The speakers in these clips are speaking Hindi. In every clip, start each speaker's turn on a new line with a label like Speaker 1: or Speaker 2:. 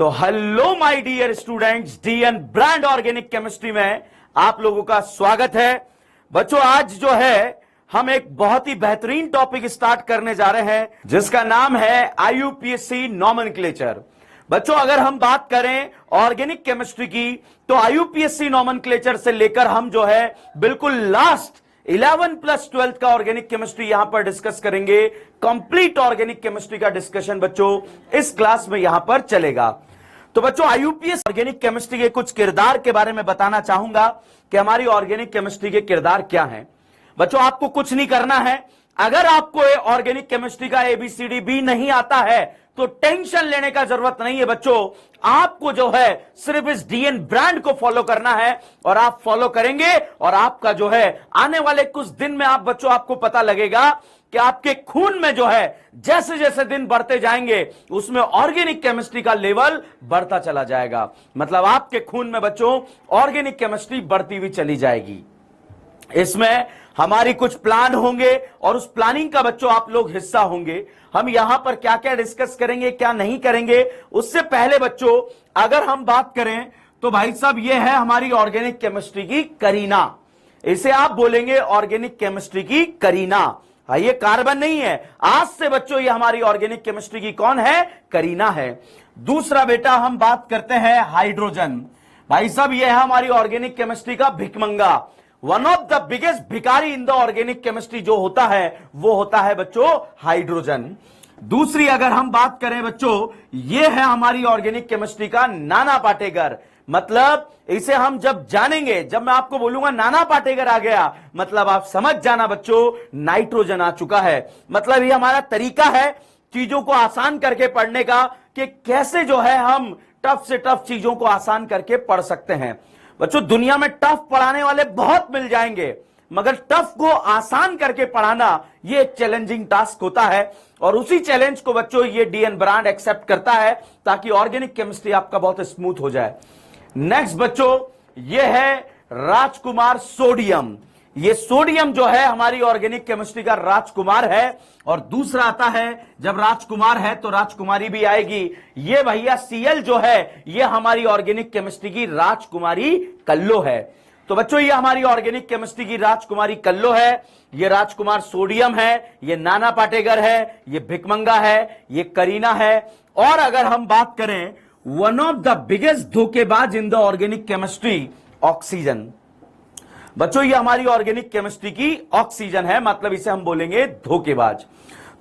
Speaker 1: तो hello my dear students, DN brand organic chemistry में आप लोगों का स्वागत है। बच्चों, आज जो है हम एक बहुत ही बेहतरीन टॉपिक स्टार्ट करने जा रहे हैं जिसका नाम है आईयूपीएससी नॉमेनक्लेचर। बच्चों, अगर हम बात करें ऑर्गेनिक केमिस्ट्री की तो आईयूपीएससी नॉमेनक्लेचर से लेकर हम जो है बिल्कुल लास्ट 11 प्लस 12 का ऑर्गेनिक केमिस्ट्री यहां पर डिस्कस करेंगे। कंप्लीट ऑर्गेनिक केमिस्ट्री का डिस्कशन बच्चों इस क्लास में यहां पर चलेगा। तो बच्चों, आईयूपीएस ऑर्गेनिक केमिस्ट्री के कुछ किरदार के बारे में बताना चाहूंगा कि हमारी ऑर्गेनिक केमिस्ट्री के किरदार क्या हैं। बच्चों, आपको कुछ नहीं करना है। अगर आपको ऑर्गेनिक केमिस्ट्री का एबीसीडी भी नहीं आता है तो टेंशन लेने का जरूरत नहीं है। बच्चों, आपको जो है सिर्फ इस डीएन ब्रांड को फॉलो करना है और आप फॉलो करेंगे और आपका जो है आने वाले कुछ दिन में आप बच्चों आपको पता लगेगा कि आपके खून में जो है जैसे जैसे दिन बढ़ते जाएंगे उसमें ऑर्गेनिक केमिस्ट्री का लेवल बढ़ता चला जाएगा। मतलब आपके खून में बच्चों ऑर्गेनिक केमिस्ट्री बढ़ती हुई चली जाएगी। इसमें हमारी कुछ प्लान होंगे और उस प्लानिंग का बच्चों आप लोग हिस्सा होंगे। हम यहां पर क्या क्या डिस्कस करेंगे, क्या नहीं करेंगे, उससे पहले बच्चों अगर हम बात करें तो भाई साहब ये है हमारी ऑर्गेनिक केमिस्ट्री की करीना। इसे आप बोलेंगे ऑर्गेनिक केमिस्ट्री की करीना। ये कार्बन नहीं है। आज से बच्चों ये हमारी ऑर्गेनिक केमिस्ट्री की कौन है? करीना है। दूसरा बेटा हम बात करते हैं हाइड्रोजन। भाई साहब ये है हमारी ऑर्गेनिक केमिस्ट्री का भिकमंगा। वन ऑफ द बिगेस्ट भिखारी इन द ऑर्गेनिक केमिस्ट्री जो होता है वो होता है बच्चों हाइड्रोजन। दूसरी अगर हम बात करें बच्चों, ये है हमारी ऑर्गेनिक केमिस्ट्री का नाना पाटेकर। मतलब इसे हम जब जानेंगे, जब मैं आपको बोलूंगा नाना पाटेकर आ गया, मतलब आप समझ जाना बच्चों नाइट्रोजन आ चुका है। मतलब ये हमारा तरीका है चीजों को आसान करके पढ़ने का कि कैसे जो है हम टफ से टफ चीजों को आसान करके पढ़ सकते हैं। बच्चों, दुनिया में टफ पढ़ाने वाले बहुत मिल जाएंगे मगर टफ को आसान करके पढ़ाना ये एक चैलेंजिंग टास्क होता है और उसी चैलेंज को बच्चों ये डीएन ब्रांड एक्सेप्ट करता है ताकि ऑर्गेनिक केमिस्ट्री आपका बहुत स्मूथ हो जाए। नेक्स्ट बच्चों ये है राजकुमार सोडियम। ये सोडियम जो है हमारी ऑर्गेनिक केमिस्ट्री का राजकुमार है। और दूसरा आता है जब राजकुमार है तो राजकुमारी भी आएगी। ये भैया सीएल जो है ये हमारी ऑर्गेनिक केमिस्ट्री की राजकुमारी कल्लो है। तो बच्चों ये हमारी ऑर्गेनिक केमिस्ट्री की राजकुमारी कल्लो है। ये राजकुमार सोडियम है, ये नाना पाटेकर है, ये भिकमंगा है, ये करीना है। और अगर हम बात करें वन ऑफ द बिगेस्ट धोखेबाज इन द ऑर्गेनिक केमिस्ट्री, ऑक्सीजन। बच्चों ये हमारी ऑर्गेनिक केमिस्ट्री की ऑक्सीजन है, मतलब इसे हम बोलेंगे धोखेबाज।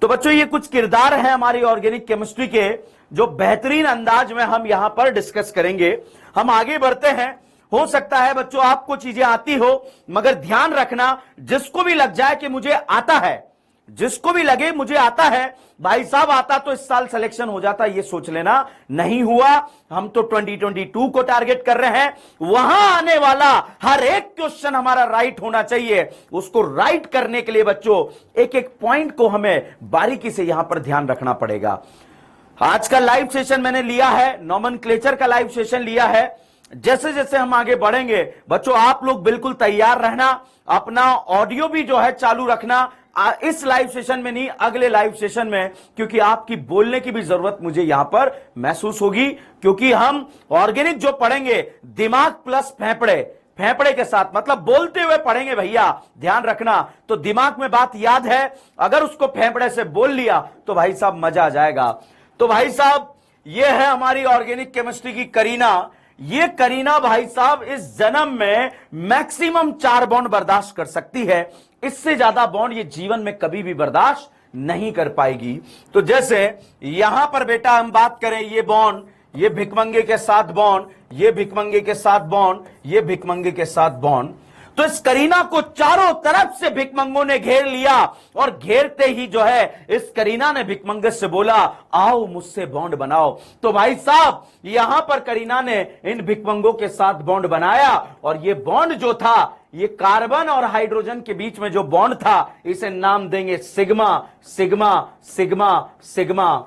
Speaker 1: तो बच्चों ये कुछ किरदार हैं हमारी ऑर्गेनिक केमिस्ट्री के जो बेहतरीन अंदाज में हम यहां पर डिस्कस करेंगे। हम आगे बढ़ते हैं। हो सकता है बच्चों आपको चीजें आती हो मगर ध्यान रखना जिसको भी लग जाए कि मुझे आता है, जिसको भी लगे मुझे आता है, भाई साहब आता तो इस साल सिलेक्शन हो जाता, ये सोच लेना नहीं हुआ। हम तो 2022 को टारगेट कर रहे हैं। वहां आने वाला हर एक क्वेश्चन हमारा राइट होना चाहिए। उसको राइट करने के लिए बच्चों एक एक पॉइंट को हमें बारीकी से यहां पर ध्यान रखना पड़ेगा। आज का लाइव सेशन मैंने लिया है, नॉमेनक्लेचर का लाइव सेशन लिया है। जैसे जैसे हम आगे बढ़ेंगे बच्चों आप लोग बिल्कुल तैयार रहना, अपना ऑडियो भी जो है चालू रखना। इस लाइव सेशन में नहीं, अगले लाइव सेशन में, क्योंकि आपकी बोलने की भी जरूरत मुझे यहां पर महसूस होगी। क्योंकि हम ऑर्गेनिक जो पढ़ेंगे दिमाग प्लस फेफड़े, फेफड़े के साथ, मतलब बोलते हुए पढ़ेंगे भैया, ध्यान रखना। तो दिमाग में बात याद है, अगर उसको फेफड़े से बोल लिया तो भाई साहब मजा आ जाएगा। तो भाई साहब ये है हमारी ऑर्गेनिक केमिस्ट्री की करीना। ये करीना भाई साहब इस जन्म में मैक्सिमम 4 बॉन्ड बर्दाश्त कर सकती है। इससे ज्यादा बॉन्ड ये जीवन में कभी भी बर्दाश्त नहीं कर पाएगी। तो जैसे यहां पर बेटा हम बात करें, ये बॉन्ड, ये भिकमंगे के साथ बॉन्ड, ये भिकमंगे के साथ बॉन्ड, ये भिकमंगे के साथ बॉन्ड। तो इस करीना को चारों तरफ से भिकमंगों ने घेर लिया और घेरते ही जो है इस करीना ने भिकमंगे से बोला आओ मुझसे बॉन्ड बनाओ। तो भाई साहब यहां पर करीना ने इन भिकमंगों के साथ बॉन्ड बनाया और ये बॉन्ड जो था ये कार्बन और हाइड्रोजन के बीच में जो बॉन्ड था इसे नाम देंगे सिग्मा, सिग्मा, सिग्मा, सिग्मा।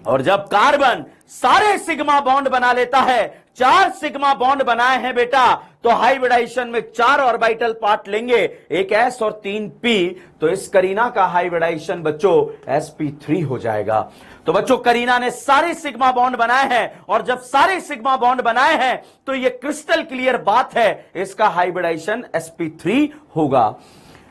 Speaker 1: और जब कार्बन सारे सिग्मा बॉन्ड बना लेता है 4 सिग्मा बॉन्ड बनाए हैं बेटा, तो हाइब्रिडाइजेशन में 4 ऑर्बिटल पार्ट लेंगे, एक s और 3 p, तो इस करीना का हाइब्रिडाइजेशन बच्चों sp3 हो जाएगा। तो बच्चों करीना ने सारे सिग्मा बॉन्ड बनाए हैं, और जब सारे सिग्मा बॉन्ड बनाए हैं तो यह क्रिस्टल क्लियर बात है, इसका हाइब्रिडाइजेशन sp3 होगा।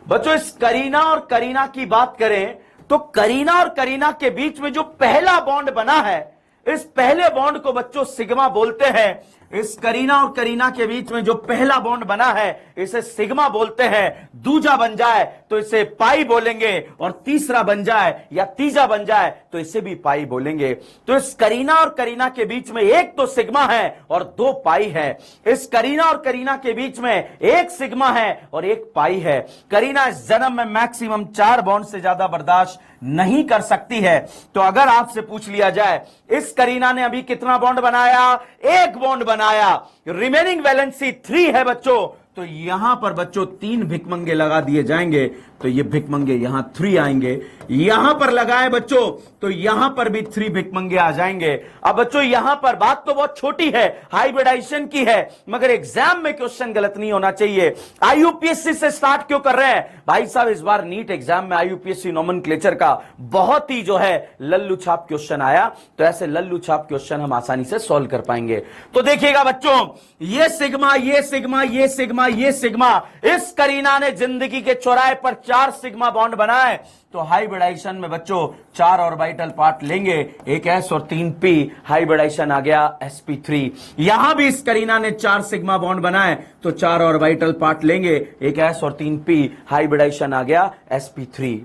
Speaker 1: बच्चों इस करीना और करीना की बात करें तो करीना और करीना के बीच में जो पहला बॉन्ड बना है, इस पहले बॉन्ड को बच्चों सिग्मा बोलते हैं। इस करीना और करीना के बीच में जो पहला बॉन्ड बना है इसे सिग्मा बोलते हैं। दूजा बन जाए तो इसे पाई बोलेंगे, और तीसरा बन जाए या तीजा बन जाए तो इसे भी पाई बोलेंगे। तो इस करीना और करीना के बीच में एक तो सिग्मा है और 2 पाई है। इस करीना और करीना के बीच में एक सिग्मा है और एक पाई है। करीना इस जन्म में मैक्सिमम 4 बॉन्ड से ज्यादा बर्दाश्त नहीं कर सकती है। तो अगर आपसे पूछ लिया जाए इस करीना ने अभी कितना बॉन्ड बनाया, 1 बॉन्ड बनाया, रिमेनिंग वैलेंसी 3 है बच्चों, तो यहां पर बच्चों 3 भिकमंगे लगा दिए जाएंगे, तो ये भिकमंगे यहां 3 आएंगे। यहां पर लगाए बच्चों तो यहां पर भी 3 भिकमंगे आ जाएंगे। अब बच्चों यहां पर बात तो बहुत छोटी है, हाइब्रिडाइजेशन की है, मगर एग्जाम में क्वेश्चन गलत नहीं होना चाहिए। आईयूपीएससी से स्टार्ट क्यों कर रहे हैं भाई साहब? इस बार नीट एग्जाम में आईयूपीएससी नोमेनक्लेचर का बहुत ही जो है लल्लू छाप क्वेश्चन आया, तो ऐसे लल्लू छाप क्वेश्चन हम आसानी से सॉल्व कर पाएंगे। तो देखिएगा बच्चों, ये सिग्मा, ये सिग्मा, ये सिग्मा, ये सिग्मा, इस करीना ने जिंदगी के चौराहे पर 4 सिग्मा बॉन्ड बनाए, तो हाइब्रिडाइजेशन में बच्चों 4 ऑर्बिटल पार्ट लेंगे, एक s और 3 p, हाइब्रिडाइजेशन आ गया sp3। यहां भी इस करीना ने 4 सिग्मा बॉन्ड बनाए, तो 4 ऑर्बिटल पार्ट लेंगे, एक s और 3 p, हाइब्रिडाइजेशन आ गया sp3।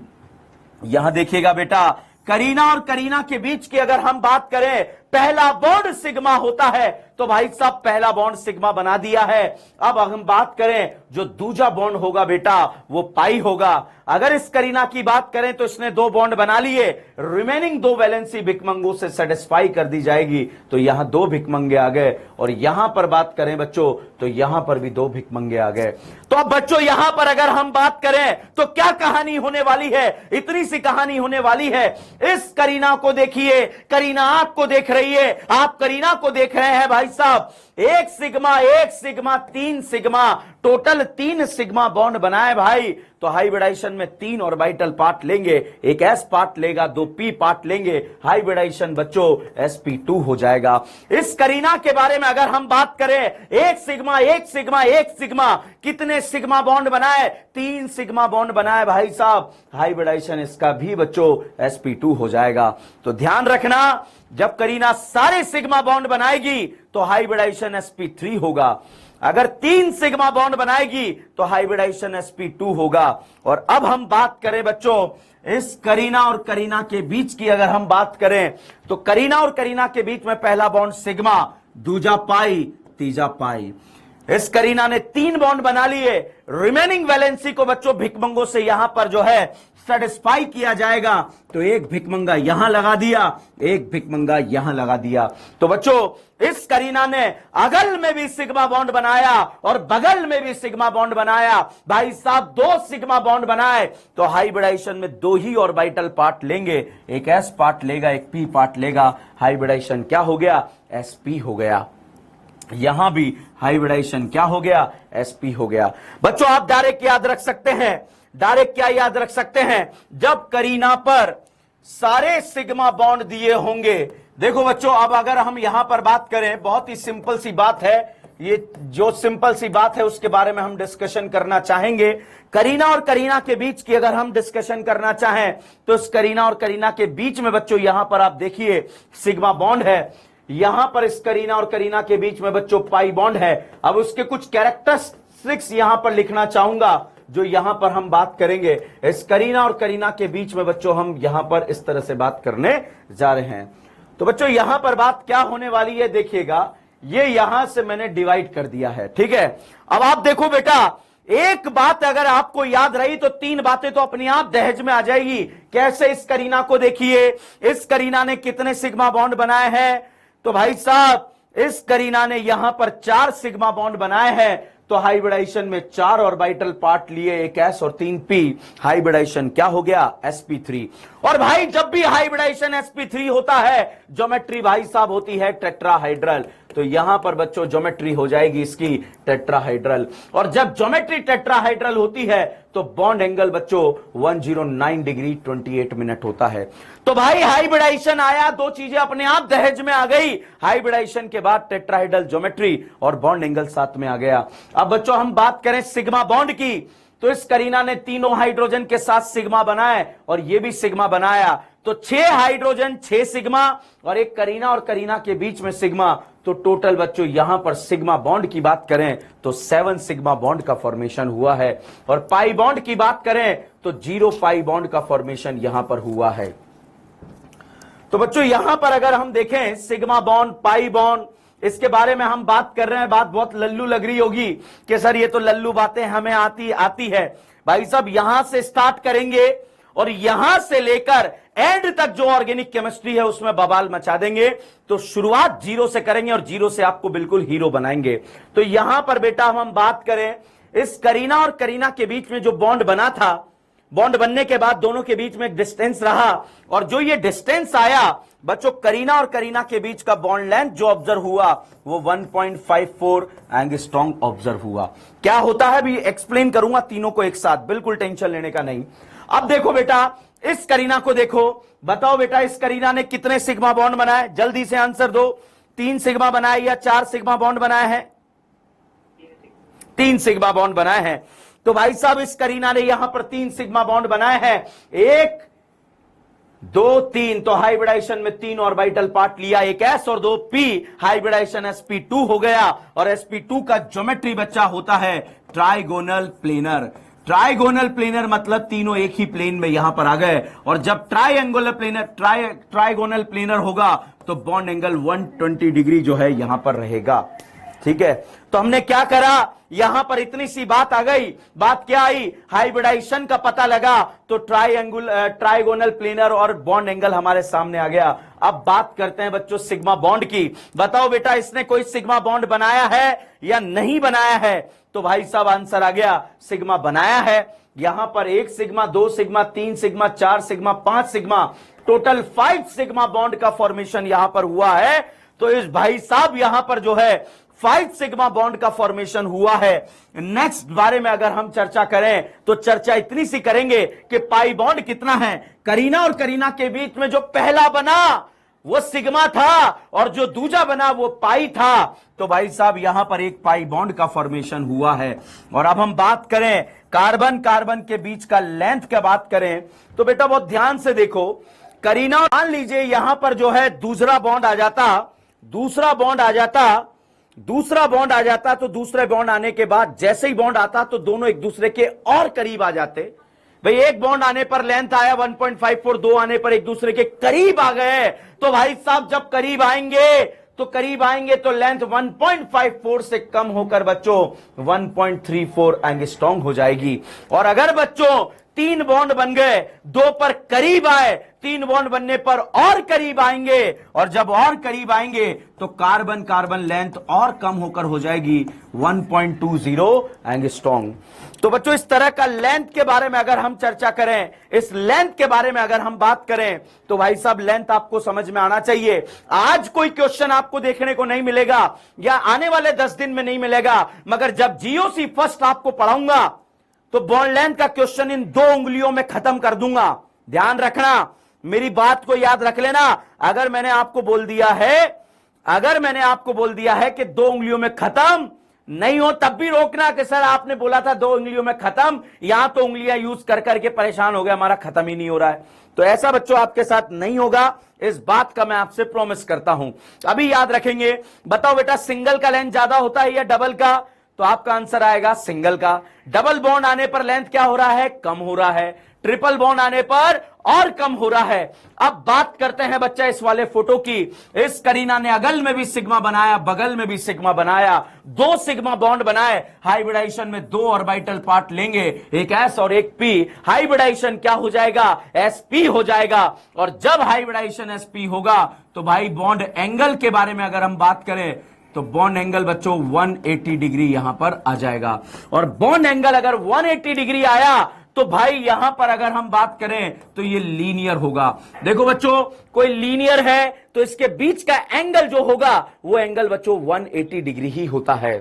Speaker 1: यहां देखिएगा बेटा, करीना और करीना के बीच की अगर हम बात करें, पहला बॉन्ड सिग्मा होता है, तो भाई साहब पहला बॉन्ड सिग्मा बना दिया है। अब हम बात करें जो दूजा बॉन्ड होगा बेटा वो पाई होगा। अगर इस करीना की बात करें तो इसने 2 बॉन्ड बना लिए, रिमेनिंग 2 वैलेंसी भिकमंगों से सेटिस्फाई कर दी जाएगी, तो यहां 2 भिकमंगे आ गए। और यहां पर बात करें बच्चों तो यहां पर भी 2 भिकमंगे आ गए। तो अब बच्चों यहां पर अगर हम बात करें तो क्या कहानी होने वाली है? इतनी सी कहानी होने वाली है। इस करीना को देखिए, करीना आपको देख रही है, आप करीना को देख रहे हैं भाई साहब। 1 sigma 1 sigma 3 sigma, total 3 sigma bond बनाए भाई। तो हाइब्रिडाइजेशन में 3 ऑर्बिटल पार्ट लेंगे, एक s पार्ट लेगा, 2 p पार्ट लेंगे, हाइब्रिडाइजेशन बच्चों sp2 हो जाएगा। इस करीना के बारे में अगर हम बात करें, 1 सिग्मा 1 सिग्मा 1 सिग्मा, कितने सिग्मा बॉन्ड बनाए? 3 सिग्मा बॉन्ड बनाए भाई साहब। हाइब्रिडाइजेशन इसका भी बच्चों sp2 हो जाएगा। तो ध्यान रखना, जब करीना सारे सिग्मा बॉन्ड बनाएगी तो हाइब्रिडाइजेशन sp3 होगा। अगर 3 सिग्मा बॉन्ड बनाएगी तो हाइब्रिडाइजेशन sp2 होगा। और अब हम बात करें बच्चों इस करीना और करीना के बीच की, अगर हम बात करें तो करीना और करीना के बीच में पहला बॉन्ड सिग्मा, दूजा पाई, तीजा पाई। इस करीना ने 3 बॉन्ड बना लिए, रिमेनिंग वैलेंसी को बच्चों भिकमंगों से यहां पर जो है सेटिस्फाई किया जाएगा, तो एक भिकमंगा यहां लगा दिया, एक भिकमंगा यहां लगा दिया। तो बच्चों इस करीना ने अगल में भी सिग्मा बॉन्ड बनाया और बगल में भी सिग्मा बॉन्ड बनाया। भाई साहब 2 सिग्मा बॉन्ड बनाए, तो हाइब्रिडाइजेशन में 2 ही ऑर्बिटल पार्ट लेंगे, एक s पार्ट लेगा, एक p पार्ट लेगा। हाइब्रिडाइजेशन क्या हो गया? sp हो गया। यहां भी हाइब्रिडाइजेशन क्या हो गया? sp हो गया। बच्चों आप डायरेक्ट याद रख सकते हैं, डायरेक्ट क्या याद रख सकते हैं? जब करीना पर सारे सिग्मा बॉन्ड दिए होंगे। देखो बच्चों, अब अगर हम यहां पर बात करें, बहुत ही सिंपल सी बात है, ये जो सिंपल सी बात है उसके बारे में हम डिस्कशन करना चाहेंगे। करीना और करीना के बीच की अगर हम डिस्कशन करना चाहें तो इस करीना और करीना के बीच में बच्चों यहां पर आप देखिए सिग्मा बॉन्ड है, यहां पर इस करीना और करीना के बीच में बच्चों पाई बॉन्ड है। अब उसके कुछ कैरेक्टरिस्टिक्स यहां पर लिखना चाहूंगा जो यहां पर हम बात करेंगे। इस करीना और करीना के बीच में बच्चों हम यहां पर इस तरह से बात करने जा रहे हैं। तो बच्चों यहां पर बात क्या होने वाली है, देखिएगा, ये यहां से मैंने डिवाइड कर दिया है, ठीक है। अब आप देखो बेटा, एक बात अगर आपको याद रही तो 3 बातें तो अपने आप दहेज में आ जाएगी। कैसे? इस करीना को देखिए, इस करीना ने कितने सिग्मा बॉन्ड बनाए हैं? तो भाई साहब इस करीना ने यहां पर 4 सिग्मा बॉन्ड बनाए हैं, तो हाइब्रिडाइजेशन में 4 ऑर्बिटल पार्ट लिए, एक s और 3 p, हाइब्रिडाइजेशन क्या हो गया? sp3। और भाई जब भी हाइब्रिडाइजेशन sp3 होता है, ज्योमेट्री भाई साहब होती है टेट्राहाइड्रल। तो यहां पर बच्चों ज्योमेट्री हो जाएगी इसकी टेट्राहाइड्रल। और जब ज्योमेट्री टेट्राहाइड्रल होती है तो बॉन्ड एंगल बच्चों 109 डिग्री 28 मिनट होता है। तो भाई हाइब्रिडाइजेशन आया, दो चीजें अपने आप दहेज में आ गई। हाइब्रिडाइजेशन के बाद टेट्राहाइड्रल ज्योमेट्री और बॉन्ड एंगल साथ में आ गया। अब बच्चों हम बात करें सिग्मा बॉन्ड की, तो इस करीना ने तीनों हाइड्रोजन के साथ सिग्मा बनाए और ये भी सिग्मा बनाया, तो 6 हाइड्रोजन 6 सिग्मा और एक करीना और करीना के बीच में सिग्मा, तो टोटल बच्चों यहां पर सिग्मा बॉन्ड की बात करें तो 7 सिग्मा बॉन्ड का फॉर्मेशन हुआ है। और पाई बॉन्ड की बात करें तो 0 पाई बॉन्ड का फॉर्मेशन यहां पर हुआ है। तो बच्चों यहां पर अगर हम देखें सिग्मा बॉन्ड पाई बॉन्ड, इसके बारे में हम बात कर रहे हैं। बात बहुत लल्लू लग रही होगी कि सर ये तो लल्लू बातें हमें आती है। भाई साहब यहां से स्टार्ट करेंगे और यहां से लेकर एंड तक जो ऑर्गेनिक केमिस्ट्री है उसमें बवाल मचा देंगे। तो शुरुआत 0 से करेंगे और 0 से आपको बिल्कुल हीरो बनाएंगे। तो यहां पर बेटा हम बात करें इस करीना और करीना के बीच में जो बॉन्ड बना था, बॉन्ड बनने के बाद दोनों के बीच में एक डिस्टेंस रहा और जो ये डिस्टेंस आया बच्चों करीना और करीना के बीच का बॉन्ड लेंथ जो ऑब्जर्व हुआ वो 1.54 एंगस्ट्रॉम ऑब्जर्व हुआ। क्या होता है भी एक्सप्लेन करूंगा तीनों को एक साथ, बिल्कुल टेंशन लेने का नहीं। अब देखो बेटा इस करीना को देखो, बताओ बेटा इस करीना ने कितने सिग्मा बॉन्ड बनाए, जल्दी से आंसर दो। 3 सिग्मा बनाए या 4 सिग्मा बॉन्ड बनाए हैं? 3 सिग्मा बॉन्ड बनाए हैं। तो भाई साहब इस करीना ने यहां पर 3 सिग्मा बॉन्ड बनाए हैं, 1 2 3। तो हाइब्रिडाइजेशन में 3 ऑर्बिटल पार्ट लिया, एक s और 2 p, हाइब्रिडाइजेशन sp2 हो गया। और sp2 का ज्योमेट्री बच्चा होता है ट्राइगोनल प्लेनर। ट्राइगोनल प्लेनर मतलब तीनों एक ही प्लेन में यहां पर आ गए। और जब ट्राइंगुलर प्लेनर ट्राइगोनल प्लेनर होगा तो बॉन्ड एंगल 120 डिग्री जो है यहां पर रहेगा। ठीक है, तो हमने क्या करा, यहां पर इतनी सी बात आ गई। बात क्या आई, हाइब्रिडाइजेशन का पता लगा तो ट्राइगोनल प्लेनर और बॉन्ड एंगल हमारे सामने आ गया। अब बात करते हैं बच्चों सिग्मा बॉन्ड की। बताओ बेटा इसने कोई सिग्मा बॉन्ड बनाया है या नहीं बनाया है? तो भाई साहब आंसर आ गया, सिग्मा बनाया है। यहां पर 1 sigma 2 sigma 3 sigma 4 sigma 5 sigma, total 5 sigma bond का फॉर्मेशन यहां पर हुआ है। तो इस भाई साहब यहां पर जो है 5 सिग्मा बॉन्ड का फॉर्मेशन हुआ है। नेक्स्ट बारे में अगर हम चर्चा करें तो चर्चा इतनी सी करेंगे कि पाई बॉन्ड कितना है। करीना और करीना के बीच में जो पहला बना वो सिग्मा था और जो दूजा बना वो पाई था। तो भाई साहब यहां पर एक पाई बॉन्ड का फॉर्मेशन हुआ है। और अब हम बात करें कार्बन कार्बन के बीच का लेंथ की बात करें तो बेटा बहुत ध्यान से देखो, करीना मान लीजिए यहां पर जो है दूसरा बॉन्ड आ जाता, दूसरा बॉन्ड आ जाता तो दूसरे बॉन्ड आने के बाद जैसे ही बॉन्ड आता तो दोनों एक दूसरे के और करीब आ जाते। भाई एक बॉन्ड आने पर लेंथ आया 1.54, 2 आने पर एक दूसरे के करीब आ गए। तो भाई साहब जब करीब आएंगे तो लेंथ 1.54 से कम होकर बच्चों 1.34 एंगस्ट्रॉम हो जाएगी। और अगर बच्चों 3 बॉन्ड बन गए, 2 पर करीब आए, 3 बॉन्ड बनने पर और करीब आएंगे और जब और करीब आएंगे तो कार्बन कार्बन लेंथ और कम होकर हो जाएगी 1.20 एंगस्ट्रॉम। तो बच्चों इस तरह का लेंथ के बारे में अगर हम चर्चा करें, इस लेंथ के बारे में अगर हम बात करें तो भाई साहब लेंथ आपको समझ में आना चाहिए। आज कोई क्वेश्चन आपको देखने को नहीं मिलेगा या आने वाले 10 दिन में नहीं मिलेगा, मगर जब जीओसी फर्स्ट आपको पढ़ाऊंगा तो बॉन्ड लेंथ का क्वेश्चन इन 2 उंगलियों में खत्म कर दूंगा। ध्यान रखना, मेरी बात को याद रख लेना। अगर मैंने आपको बोल दिया है कि 2 उंगलियों में खत्म नहीं हो तब भी रोकना कि सर आपने बोला था 2 उंगलियों में खत्म, यहां तो उंगलियां यूज कर करके परेशान हो गए, हमारा खत्म ही नहीं हो रहा है। तो ऐसा बच्चों आपके साथ नहीं होगा, इस बात का मैं आपसे प्रॉमिस करता हूं। अभी याद रखेंगे। बताओ बेटा सिंगल का लेंथ ज्यादा होता है या डबल का? तो आपका आंसर आएगा सिंगल का। डबल बॉन्ड आने पर लेंथ क्या हो रहा है? कम हो रहा है। ट्रिपल बॉन्ड आने पर और कम हो रहा है। अब बात करते हैं बच्चा इस वाले फोटो की। इस करीना ने अगल में भी सिग्मा बनाया, बगल में भी सिग्मा बनाया, 2 सिग्मा बॉन्ड बनाए। हाइब्रिडाइजेशन में 2 ऑर्बिटल पार्ट लेंगे, एक s और एक p। हाइब्रिडाइजेशन क्या हो जाएगा? sp हो जाएगा। और जब हाइब्रिडाइजेशन sp होगा तो भाई बॉन्ड एंगल के बारे में अगर हम बात करें तो बॉन्ड एंगल बच्चों 180 डिग्री यहां पर आ जाएगा। और बॉन्ड एंगल अगर 180 डिग्री आया तो भाई यहां पर अगर हम बात करें तो ये लीनियर होगा। देखो बच्चों, कोई लीनियर है तो इसके बीच का एंगल जो होगा वो एंगल बच्चों 180 डिग्री ही होता है।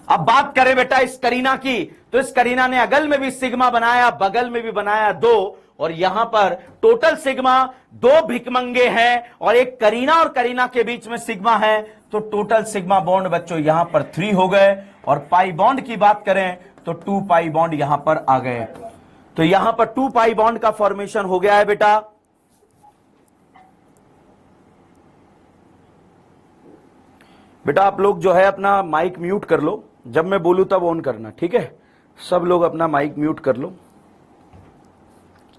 Speaker 1: अब बात करें बेटा इस करीना की, तो इस करीना ने अगल में भी सिग्मा बनाया, बगल में भी बनाया 2, और यहां पर टोटल सिग्मा 2 भिकमंगे हैं और एक करीना और करीना के बीच में सिग्मा है, तो टोटल सिग्मा बॉन्ड बच्चों यहां पर 3 हो गए। और पाई बॉन्ड की बात करें तो 2 पाई बॉन्ड यहां पर आ गए, तो यहां पर 2 पाई बॉन्ड का फॉर्मेशन हो गया है बेटा। बेटा आप लोग जो है अपना माइक म्यूट कर लो, जब मैं बोलूं तब ऑन करना, ठीक है? सब लोग अपना माइक म्यूट कर लो,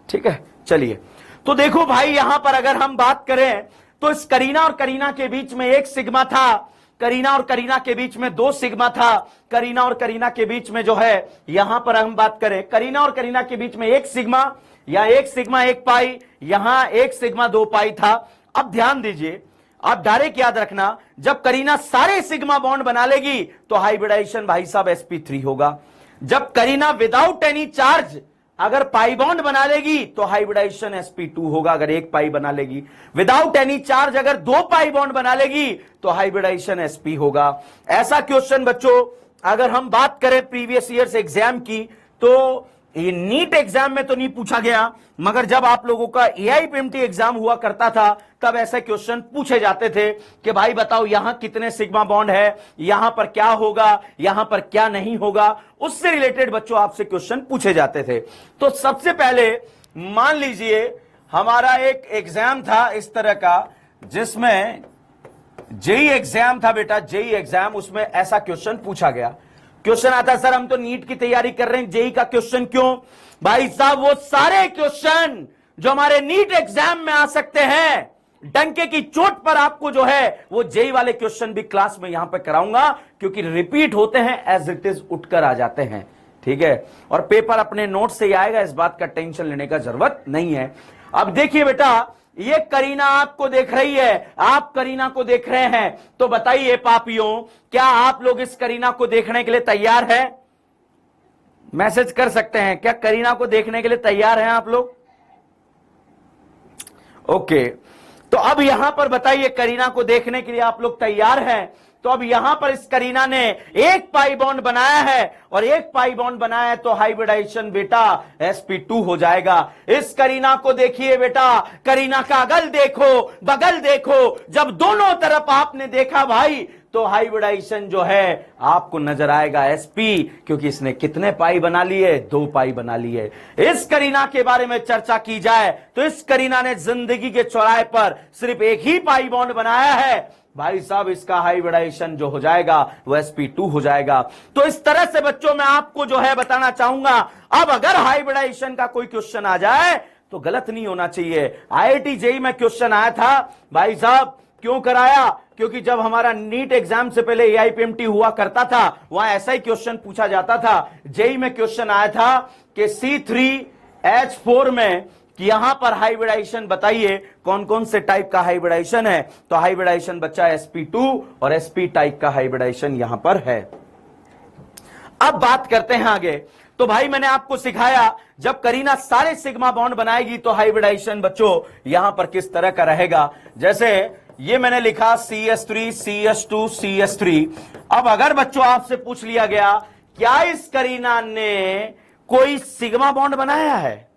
Speaker 1: ठीक है? चलिए, तो देखो भाई यहां पर अगर हम बात करें तो इस करीना और करीना के बीच में 1 सिग्मा था, करीना और करीना के बीच में 2 सिग्मा था, करीना और करीना के बीच में जो है यहां पर हम बात करें करीना और करीना के बीच में 1 सिग्मा या 1 सिग्मा 1 पाई, यहां 1 सिग्मा 2 पाई था। अब ध्यान दीजिए, आप डायरेक्ट याद रखना, जब करीना सारे सिग्मा बॉन्ड बना लेगी तो हाइब्रिडाइजेशन भाई साहब sp3 होगा। जब करीना विदाउट एनी चार्ज अगर पाई बॉन्ड बना लेगी तो हाइब्रिडाइजेशन sp2 होगा, अगर 1 पाई बना लेगी। विदाउट एनी चार्ज अगर 2 पाई बॉन्ड बना लेगी तो हाइब्रिडाइजेशन sp होगा। ऐसा क्वेश्चन बच्चों अगर हम बात करें प्रीवियस ईयर्स एग्जाम की, तो ये नीट एग्जाम में तो नहीं पूछा गया, मगर जब आप लोगों का AIPMT एग्जाम हुआ करता था तब ऐसे क्वेश्चन पूछे जाते थे कि भाई बताओ यहां कितने सिग्मा बॉन्ड है, यहां पर क्या होगा, यहां पर क्या नहीं होगा, उससे रिलेटेड बच्चों आपसे क्वेश्चन पूछे जाते थे। तो सबसे पहले मान लीजिए हमारा एक एग्जाम था इस तरह का, जिसमें जेई एग्जाम था बेटा, जेई एग्जाम, उसमें ऐसा क्वेश्चन पूछा गया। क्वेश्चन आता सर हम तो नीट की तैयारी कर रहे हैं, जेई का क्वेश्चन क्यों? भाई साहब वो सारे क्वेश्चन जो हमारे नीट एग्जाम में आ सकते हैं, डंके की चोट पर आपको जो है वो जेई वाले क्वेश्चन भी क्लास में यहां पे कराऊंगा, क्योंकि रिपीट होते हैं, एज इट इज उठकर आ जाते हैं, ठीक है? और पेपर अपने नोट से ही आएगा, इस बात का टेंशन लेने का जरूरत नहीं है। अब देखिए बेटा, ये करीना आपको देख रही है, आप करीना को देख रहे हैं, तो बताइए पापियों, क्या आप लोग इस करीना को देखने के लिए तैयार हैं? मैसेज कर सकते हैं, क्या करीना को देखने के लिए तैयार हैं आप लोग? ओके, तो अब यहां पर बताइए करीना को देखने के लिए आप लोग तैयार हैं? तो अब यहां पर इस करीना ने 1 पाई बॉन्ड बनाया है, और 1 पाई बॉन्ड बनाया है तो हाइब्रिडाइजेशन बेटा sp2 हो जाएगा। इस करीना को देखिए बेटा, करीना का अगल देखो, बगल देखो, जब दोनों तरफ आपने देखा भाई तो हाइब्रिडाइजेशन जो है आपको नजर आएगा sp, क्योंकि इसने कितने पाई बना लिए? 2 पाई बना लिए। इस करीना के बारे में चर्चा की जाए तो इस करीना ने जिंदगी के चौराहे पर सिर्फ 1 ही पाई बॉन्ड बनाया है, भाई साहब इसका हाइब्रिडाइजेशन जो हो जाएगा वो sp2 हो जाएगा। तो इस तरह से बच्चों मैं आपको जो है बताना चाहूंगा, अब अगर हाइब्रिडाइजेशन का कोई क्वेश्चन आ जाए तो गलत नहीं होना चाहिए। IIT जेई में क्वेश्चन आया था, भाई साहब क्यों कराया? क्योंकि जब हमारा नीट एग्जाम से पहले AIPMT हुआ करता था, वहां ऐसा ही क्वेश्चन पूछा जाता था। जेई में क्वेश्चन आया था कि C3H4 में कि यहां पर हाइब्रिडाइजेशन बताइए कौन कौन से टाइप का हाइब्रिडाइजेशन है, तो हाइब्रिडाइजेशन बच्चा sp2 और sp टाइप का हाइब्रिडाइजेशन यहां पर है। अब बात करते हैं आगे। तो भाई मैंने आपको सिखाया जब करीना सारे सिग्मा बॉन्ड बनाएगी तो हाइब्रिडाइजेशन बच्चों यहां पर किस तरह का रहेगा। जैसे ये मैंने लिखा CH3 CH2 CH3। अब अगर बच्चों आपसे पूछ लिया गया क्या इस करीना ने कोई सिग्मा बॉन्ड बनाया है,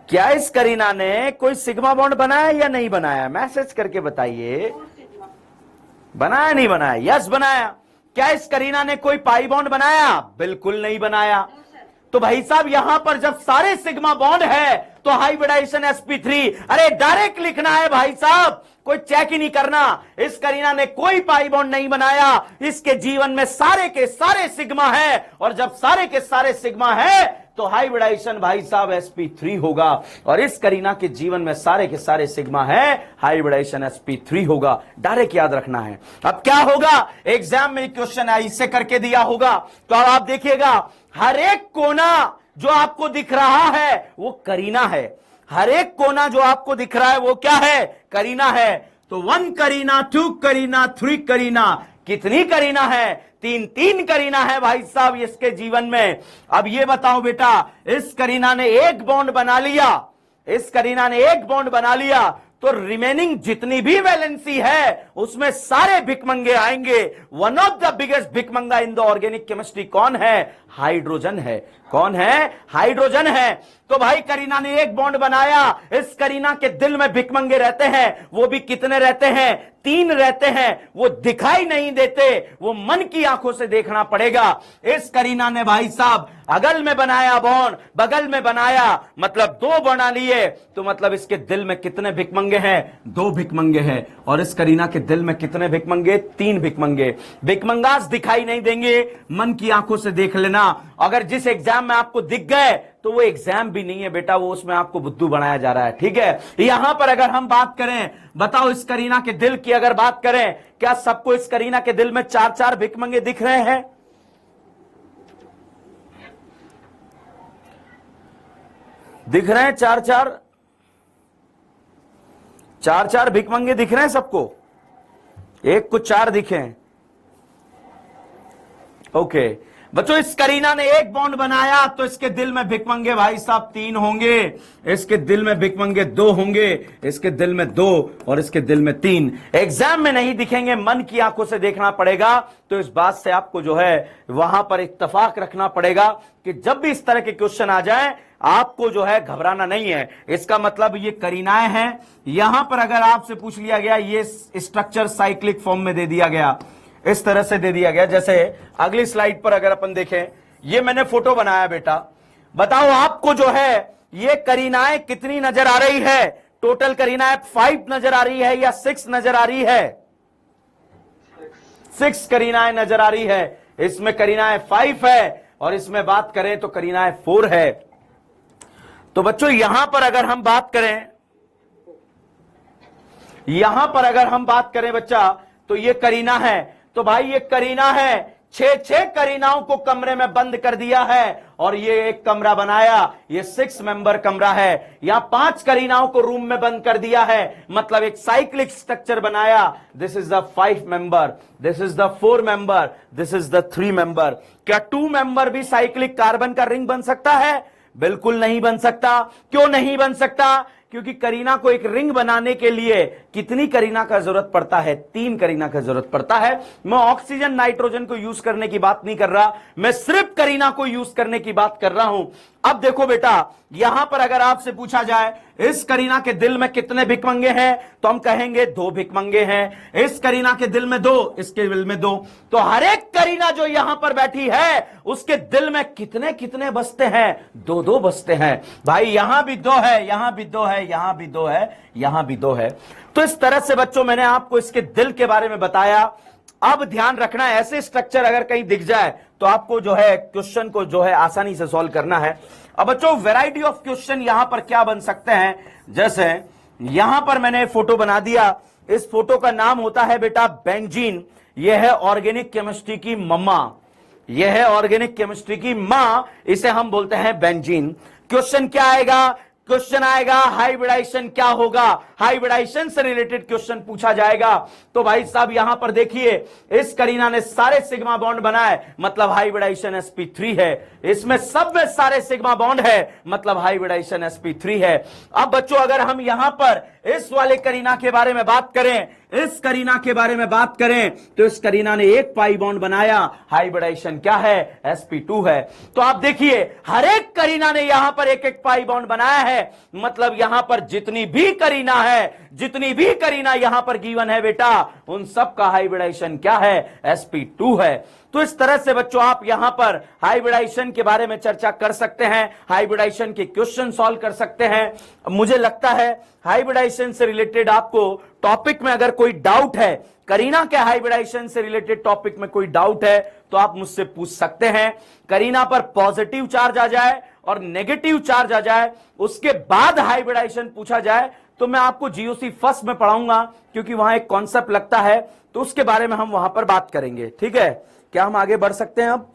Speaker 1: क्या इस करीना ने कोई सिग्मा बॉन्ड बनाया या नहीं बनाया? मैसेज करके बताइए, बनाया नहीं बनाया? यस बनाया। क्या इस करीना ने कोई पाई बॉन्ड बनाया? बिल्कुल नहीं बनाया। तो भाई साहब यहां पर जब सारे सिग्मा बॉन्ड है तो हाइब्रिडाइजेशन sp3, अरे डायरेक्ट लिखना है भाई साहब, कोई चेक ही नहीं करना। इस करीना ने कोई पाई बॉन्ड नहीं बनाया, इसके जीवन में सारे के सारे सिग्मा है, और जब सारे के सारे सिग्मा है तो हाइब्रिडाइजेशन भाई साहब sp3 होगा, और इस करीना के जीवन में सारे के सारे सिग्मा है, हाइब्रिडाइजेशन sp3 होगा। डायरेक्ट याद रखना है। अब क्या होगा, एग्जाम में क्वेश्चन इससे करके दिया होगा, तो अब आप देखिएगा हर एक कोना जो आपको दिख रहा है वो करीना है, हर एक कोना जो आपको दिख रहा है वो क्या है? करीना है। तो 1 करीना, 2 करीना, 3 करीना, कितनी करीना है? 3 करीना है भाई साहब इसके जीवन में। अब ये बताओ बेटा, इस करीना ने 1 बॉन्ड बना लिया, इस करीना ने 1 बॉन्ड बना लिया, तो रिमेनिंग जितनी भी वैलेंसी है उसमें सारे भिकमंगे आएंगे। वन ऑफ द बिगेस्ट भिकमंगा इन द ऑर्गेनिक केमिस्ट्री कौन है? हाइड्रोजन है। कौन है? हाइड्रोजन है। तो भाई करीना ने एक बॉन्ड बनाया, इस करीना के दिल में भिकमंगे रहते हैं। वो भी कितने रहते हैं? 3 रहते हैं। वो दिखाई नहीं देते, वो मन की आंखों से देखना पड़ेगा। इस करीना ने भाई साहब अगल में बनाया बॉन्ड, बगल में बनाया, मतलब 2 बना लिए। तो मतलब इसके दिल में कितने भिकमंगे हैं? 2 भिकमंगे हैं। और इस करीना के दिल में कितने भिकमंगे? 3 भिकमंगे। भिकमंगास दिखाई नहीं देंगे, मन की आंखों से देख लेना। अगर जिस एग्जाम में आपको दिख गए तो वो एग्जाम भी नहीं है बेटा, वो उसमें आपको बुद्धू बनाया जा रहा है। ठीक है, यहां पर अगर हम बात करें, बताओ इस करीना के दिल की अगर बात करें, क्या सबको इस करीना के दिल में 4-4 भिकमंगे दिख रहे हैं? दिख रहे हैं 4-4 भिकमंगे दिख रहे हैं सबको? एक को 4 दिखे। ओके बच्चों, इस करीना ने एक बॉन्ड बनाया तो इसके दिल में भिकमंगे भाई साहब 3 होंगे, इसके दिल में भिकमंगे 2 होंगे, इसके दिल में 2 और इसके दिल में 3। एग्जाम में नहीं दिखेंगे, मन की आंखों से देखना पड़ेगा। तो इस बात से आपको जो है वहां पर इत्तेफाक रखना पड़ेगा कि जब भी इस तरह के क्वेश्चन आ जाए आपको जो है घबराना नहीं है। इसका मतलब ये करीनाएं हैं। यहां पर अगर आपसे पूछ लिया गया, ये स्ट्रक्चर साइक्लिक फॉर्म में दे दिया गया, इस तरह से दे दिया गया। जैसे अगली स्लाइड पर अगर अपन देखें, ये मैंने फोटो बनाया बेटा, बताओ आपको जो है ये करीनाएं कितनी नजर आ रही है? टोटल करीनाएं 5 नजर आ रही है या 6 नजर आ रही है? 6 करीनाएं नजर आ रही है। इसमें करीनाएं 5 है और इसमें बात करें तो करीनाएं 4 है। तो बच्चों यहां पर अगर हम बात करें, यहां पर अगर हम बात करें बच्चा, तो ये करीना है। तो भाई ये करीना है, 6 करीनाओं को कमरे में बंद कर दिया है और ये एक कमरा बनाया, ये 6 मेंबर कमरा है। यहां 5 करीनाओं को रूम में बंद कर दिया है, मतलब एक साइक्लिक स्ट्रक्चर बनाया। This is the 5 member, this is the 4 member, this is the 3 member. क्या 2 मेंबर भी साइक्लिक कार्बन का रिंग बन सकता है? बिल्कुल नहीं बन सकता। क्यों नहीं बन सकता? क्योंकि करीना को एक रिंग बनाने के लिए कितनी करीना का जरूरत पड़ता है? 3 करीना का जरूरत पड़ता है। मैं ऑक्सीजन नाइट्रोजन को यूज करने की बात नहीं कर रहा, मैं सिर्फ करीना को यूज करने की बात कर रहा हूं। अब देखो बेटा, यहां पर अगर आपसे पूछा जाए इस करीना के दिल में कितने भिकमंगे हैं, तो हम कहेंगे 2 भिकमंगे हैं। इस करीना के दिल में 2, इसके दिल में 2। तो हर एक करीना जो यहां पर बैठी है उसके दिल में कितने कितने बसते हैं? 2-2 बसते हैं। भाई यहां भी 2 है, यहां भी 2 है, यहां भी 2 है, यहां भी 2 है। तो इस तरह से बच्चों मैंने आपको इसके दिल के बारे में बताया। अब ध्यान रखना है, ऐसे स्ट्रक्चर अगर कहीं दिख जाए तो आपको जो है क्वेश्चन को जो है आसानी से सॉल्व करना है। अब बच्चों वैरायटी ऑफ क्वेश्चन यहां पर क्या बन सकते हैं, जैसे यहां पर मैंने फोटो बना दिया। इस फोटो का नाम होता है बेटा बेंजीन। यह है ऑर्गेनिक केमिस्ट्री की मम्मा, यह है ऑर्गेनिक केमिस्ट्री की मां, इसे हम बोलते हैं बेंजीन। क्वेश्चन क्या आएगा? क्वेश्चन आएगा हाइब्रिडाइजेशन क्या होगा? हाइब्रिडाइजेशन से रिलेटेड क्वेश्चन पूछा जाएगा। तो भाई साहब यहां पर देखिए, इस करीना ने सारे सिग्मा बॉन्ड बनाए, मतलब हाइब्रिडाइजेशन sp3 है। इसमें सब में सारे सिग्मा बॉन्ड है, मतलब हाइब्रिडाइजेशन sp3 है। अब बच्चों अगर हम यहां पर इस वाले करीना के बारे में बात करें, इस करीना के बारे में बात करें, तो इस करीना ने एक पाई बॉन्ड बनाया, हाइब्रिडाइजेशन क्या है? sp2 है। तो आप देखिए हर एक करीना ने यहां पर एक एक पाई बॉन्ड बनाया है, मतलब यहां पर जितनी भी करीना है, जितनी भी करीना यहां पर गिवन है बेटा, उन सब का हाइब्रिडाइजेशन क्या है? sp2 है। तो इस तरह से बच्चों आप यहां पर हाइब्रिडाइजेशन के बारे में चर्चा कर सकते हैं, हाइब्रिडाइजेशन के क्वेश्चन सॉल्व कर सकते हैं। मुझे लगता है हाइब्रिडाइजेशन से रिलेटेड आपको टॉपिक में अगर कोई डाउट है, करीना के हाइब्रिडाइजेशन से रिलेटेड टॉपिक में कोई डाउट है तो आप मुझसे पूछ सकते हैं। करीना पर पॉजिटिव चार्ज आ जाए और नेगेटिव चार्ज आ जाए, उसके बाद हाइब्रिडाइजेशन पूछा जाए, तो मैं आपको जीओसी फर्स्ट में पढ़ाऊंगा, क्योंकि वहां एक कॉन्सेप्ट लगता है, तो उसके बारे में हम वहां पर बात करेंगे। ठीक है, क्या हम आगे बढ़ सकते हैं? अब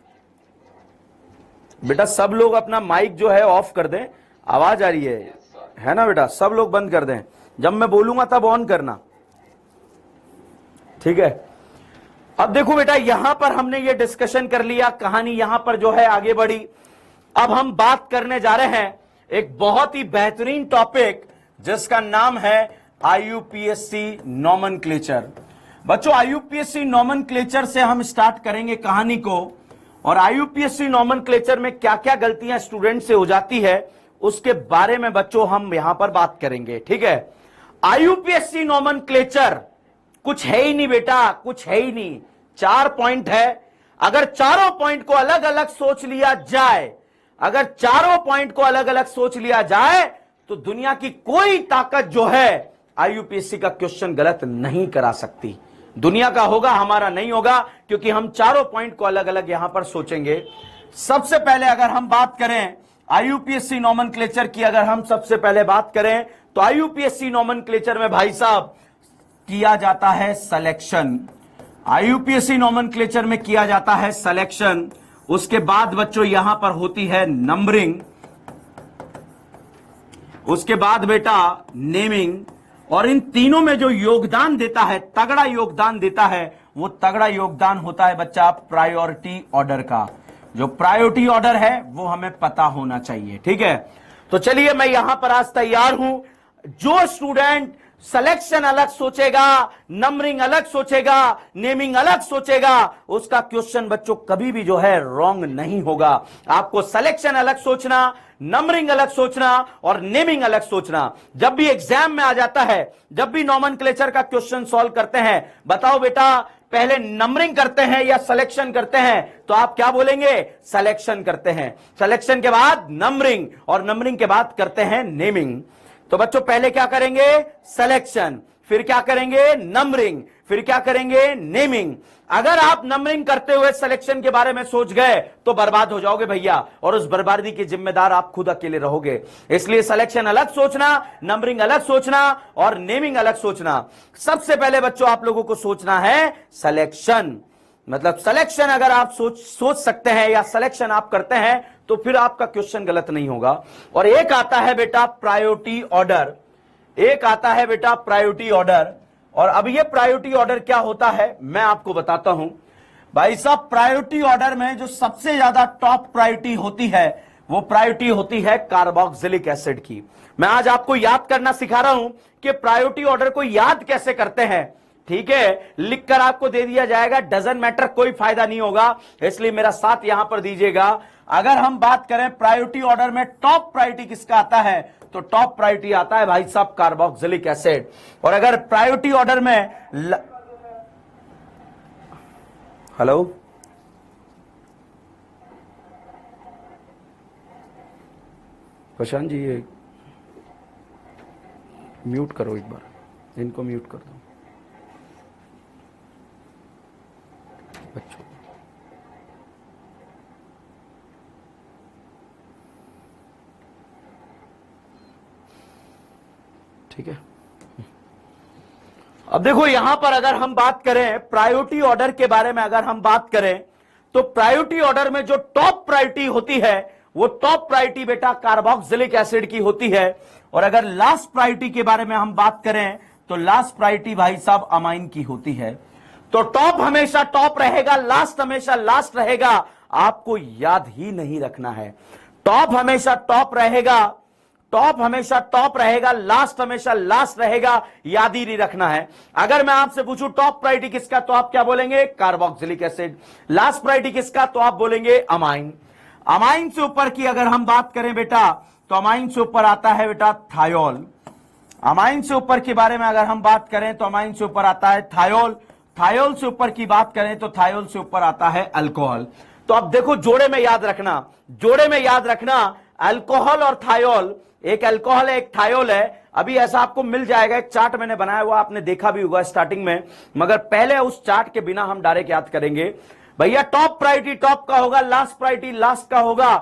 Speaker 1: बेटा सब लोग अपना माइक जो है ऑफ कर दें, आवाज आ रही है ना बेटा? सब लोग बंद कर दें, जब मैं बोलूंगा तब ऑन करना, ठीक है? अब देखो बेटा, यहां पर हमने ये डिस्कशन कर लिया, कहानी यहां पर जो है आगे बढ़ी। अब हम बात करने जा रहे हैं एक बहुत ही बेहतरीन टॉपिक जिसका नाम है आईयूपीएससी नॉमेनक्लेचर। बच्चों आईयूपीएससी नॉमेनक्लेचर से हम स्टार्ट करेंगे कहानी को, और आईयूपीएससी नॉमेनक्लेचर में क्या क्या गलतियां स्टूडेंट से हो जाती है उसके बारे में बच्चों हम यहां पर बात करेंगे। ठीक है, आईयूपीएससी नॉमेनक्लेचर कुछ है ही नहीं बेटा, कुछ है ही नहीं। 4 पॉइंट है, अगर चारों पॉइंट को अलग अलग सोच लिया जाए, अगर चारों पॉइंट को अलग अलग सोच लिया जाए तो दुनिया की कोई ताकत जो है आईयूपीएससी का क्वेश्चन गलत नहीं करा सकती। दुनिया का होगा, हमारा नहीं होगा, क्योंकि हम चारों पॉइंट को अलग अलग यहां पर सोचेंगे। सबसे पहले अगर हम बात करें आईयूपीएससी नॉमेनक्लेचर की, अगर हम सबसे पहले बात करें तो आईयूपीएससी नॉमेनक्लेचर में भाई साहब किया जाता है सिलेक्शन। आईयूपीएससी नॉमेनक्लेचर में किया जाता है सिलेक्शन, उसके बाद बच्चों यहां पर होती है नंबरिंग, उसके बाद बेटा नेमिंग, और इन तीनों में जो योगदान देता है, तगड़ा योगदान देता है, वो तगड़ा योगदान होता है बच्चा प्रायोरिटी ऑर्डर का। जो प्रायोरिटी ऑर्डर है वो हमें पता होना चाहिए। ठीक है, तो चलिए मैं यहां पर आज तैयार हूं। जो स्टूडेंट सिलेक्शन अलग सोचेगा, नंबरिंग अलग सोचेगा, नेमिंग अलग सोचेगा, उसका क्वेश्चन बच्चों कभी भी जो है रॉन्ग नहीं होगा। आपको सिलेक्शन अलग सोचना, नंबरिंग अलग सोचना और नेमिंग अलग सोचना। जब भी एग्जाम में आ जाता है, जब भी नॉमेनक्लेचर का क्वेश्चन सॉल्व करते हैं, बताओ बेटा पहले नंबरिंग करते हैं या सिलेक्शन करते हैं, तो आप क्या बोलेंगे? सिलेक्शन करते हैं। सिलेक्शन के बाद नंबरिंग और नंबरिंग के बाद करते हैं नेमिंग। तो बच्चों पहले क्या करेंगे? सिलेक्शन, फिर क्या करेंगे? नंबरिंग, फिर क्या करेंगे? नेमिंग। अगर आप नंबरिंग करते हुए सिलेक्शन के बारे में सोच गए तो बर्बाद हो जाओगे भैया, और उस बर्बादी के जिम्मेदार आप खुद अकेले रहोगे। इसलिए सिलेक्शन अलग सोचना, नंबरिंग अलग सोचना और नेमिंग अलग सोचना। सबसे पहले बच्चों आप लोगों को सोचना है सिलेक्शन। मतलब सिलेक्शन अगर आप सोच सकते हैं या सिलेक्शन आप करते हैं तो फिर आपका क्वेश्चन गलत नहीं होगा। और एक आता है बेटा प्रायोरिटी ऑर्डर, एक आता है बेटा प्रायोरिटी ऑर्डर। और अब ये प्रायोरिटी ऑर्डर क्या होता है मैं आपको बताता हूं। भाई साहब प्रायोरिटी ऑर्डर में जो सबसे ज्यादा टॉप प्रायोरिटी होती है वो प्रायोरिटी होती है कार्बोक्सिलिक एसिड की। मैं आज आपको याद करना सिखा रहा हूं कि प्रायोरिटी ऑर्डर को याद कैसे करते हैं। ठीक है, लिखकर आपको दे दिया जाएगा, डजंट मैटर, कोई फायदा नहीं होगा, इसलिए मेरा साथ यहां पर दीजिएगा। अगर हम बात करें प्रायोरिटी ऑर्डर में टॉप प्रायोरिटी किसका आता है, तो टॉप प्रायोरिटी आता है भाई साहब कार्बोक्सिलिक एसिड। और अगर प्रायोरिटी ऑर्डर में हेलो प्रशांत जी, ये म्यूट करो एक बार, इनको म्यूट कर दो बच्चों। ठीक है, अब देखो यहां पर अगर हम बात करें प्रायोरिटी ऑर्डर के बारे में, अगर हम बात करें तो प्रायोरिटी ऑर्डर में जो टॉप प्रायोरिटी होती है वो टॉप प्रायोरिटी बेटा कार्बोक्सिलिक एसिड की होती है। और अगर लास्ट प्रायोरिटी के बारे में हम बात करें तो लास्ट प्रायोरिटी भाई साहब अमाइन की होती है। तो टॉप हमेशा टॉप रहेगा, लास्ट हमेशा लास्ट रहेगा, आपको याद ही नहीं रखना है। टॉप हमेशा टॉप रहेगा, टॉप हमेशा टॉप रहेगा, लास्ट हमेशा लास्ट रहेगा, याद ही नहीं रखना है। अगर मैं आपसे पूछूं टॉप प्रायोरिटी किसका, तो आप क्या बोलेंगे? Carboxylic acid. लास्ट प्रायोरिटी किसका, तो आप बोलेंगे अमाइन। अमाइन से ऊपर की अगर हम बात करें बेटा तो अमाइन से ऊपर आता है बेटा थायोल। अमाइन से ऊपर के बारे में अगर हम बात करें तो अमाइन से ऊपर आता है थायोल। थायोल से ऊपर की बात करें तो थायोल से ऊपर आता है अल्कोहल। तो अब देखो जोड़े में याद रखना, जोड़े में याद रखना अल्कोहल और थायोल, एक अल्कोहल है एक थायोल है। अभी ऐसा आपको मिल जाएगा, एक चार्ट मैंने बनाया हुआ, आपने देखा भी होगा स्टार्टिंग में, मगर पहले उस चार्ट के बिना हम डायरेक्ट याद करेंगे। भैया टॉप प्रायोरिटी टॉप का होगा, लास्ट प्रायोरिटी लास्ट का होगा।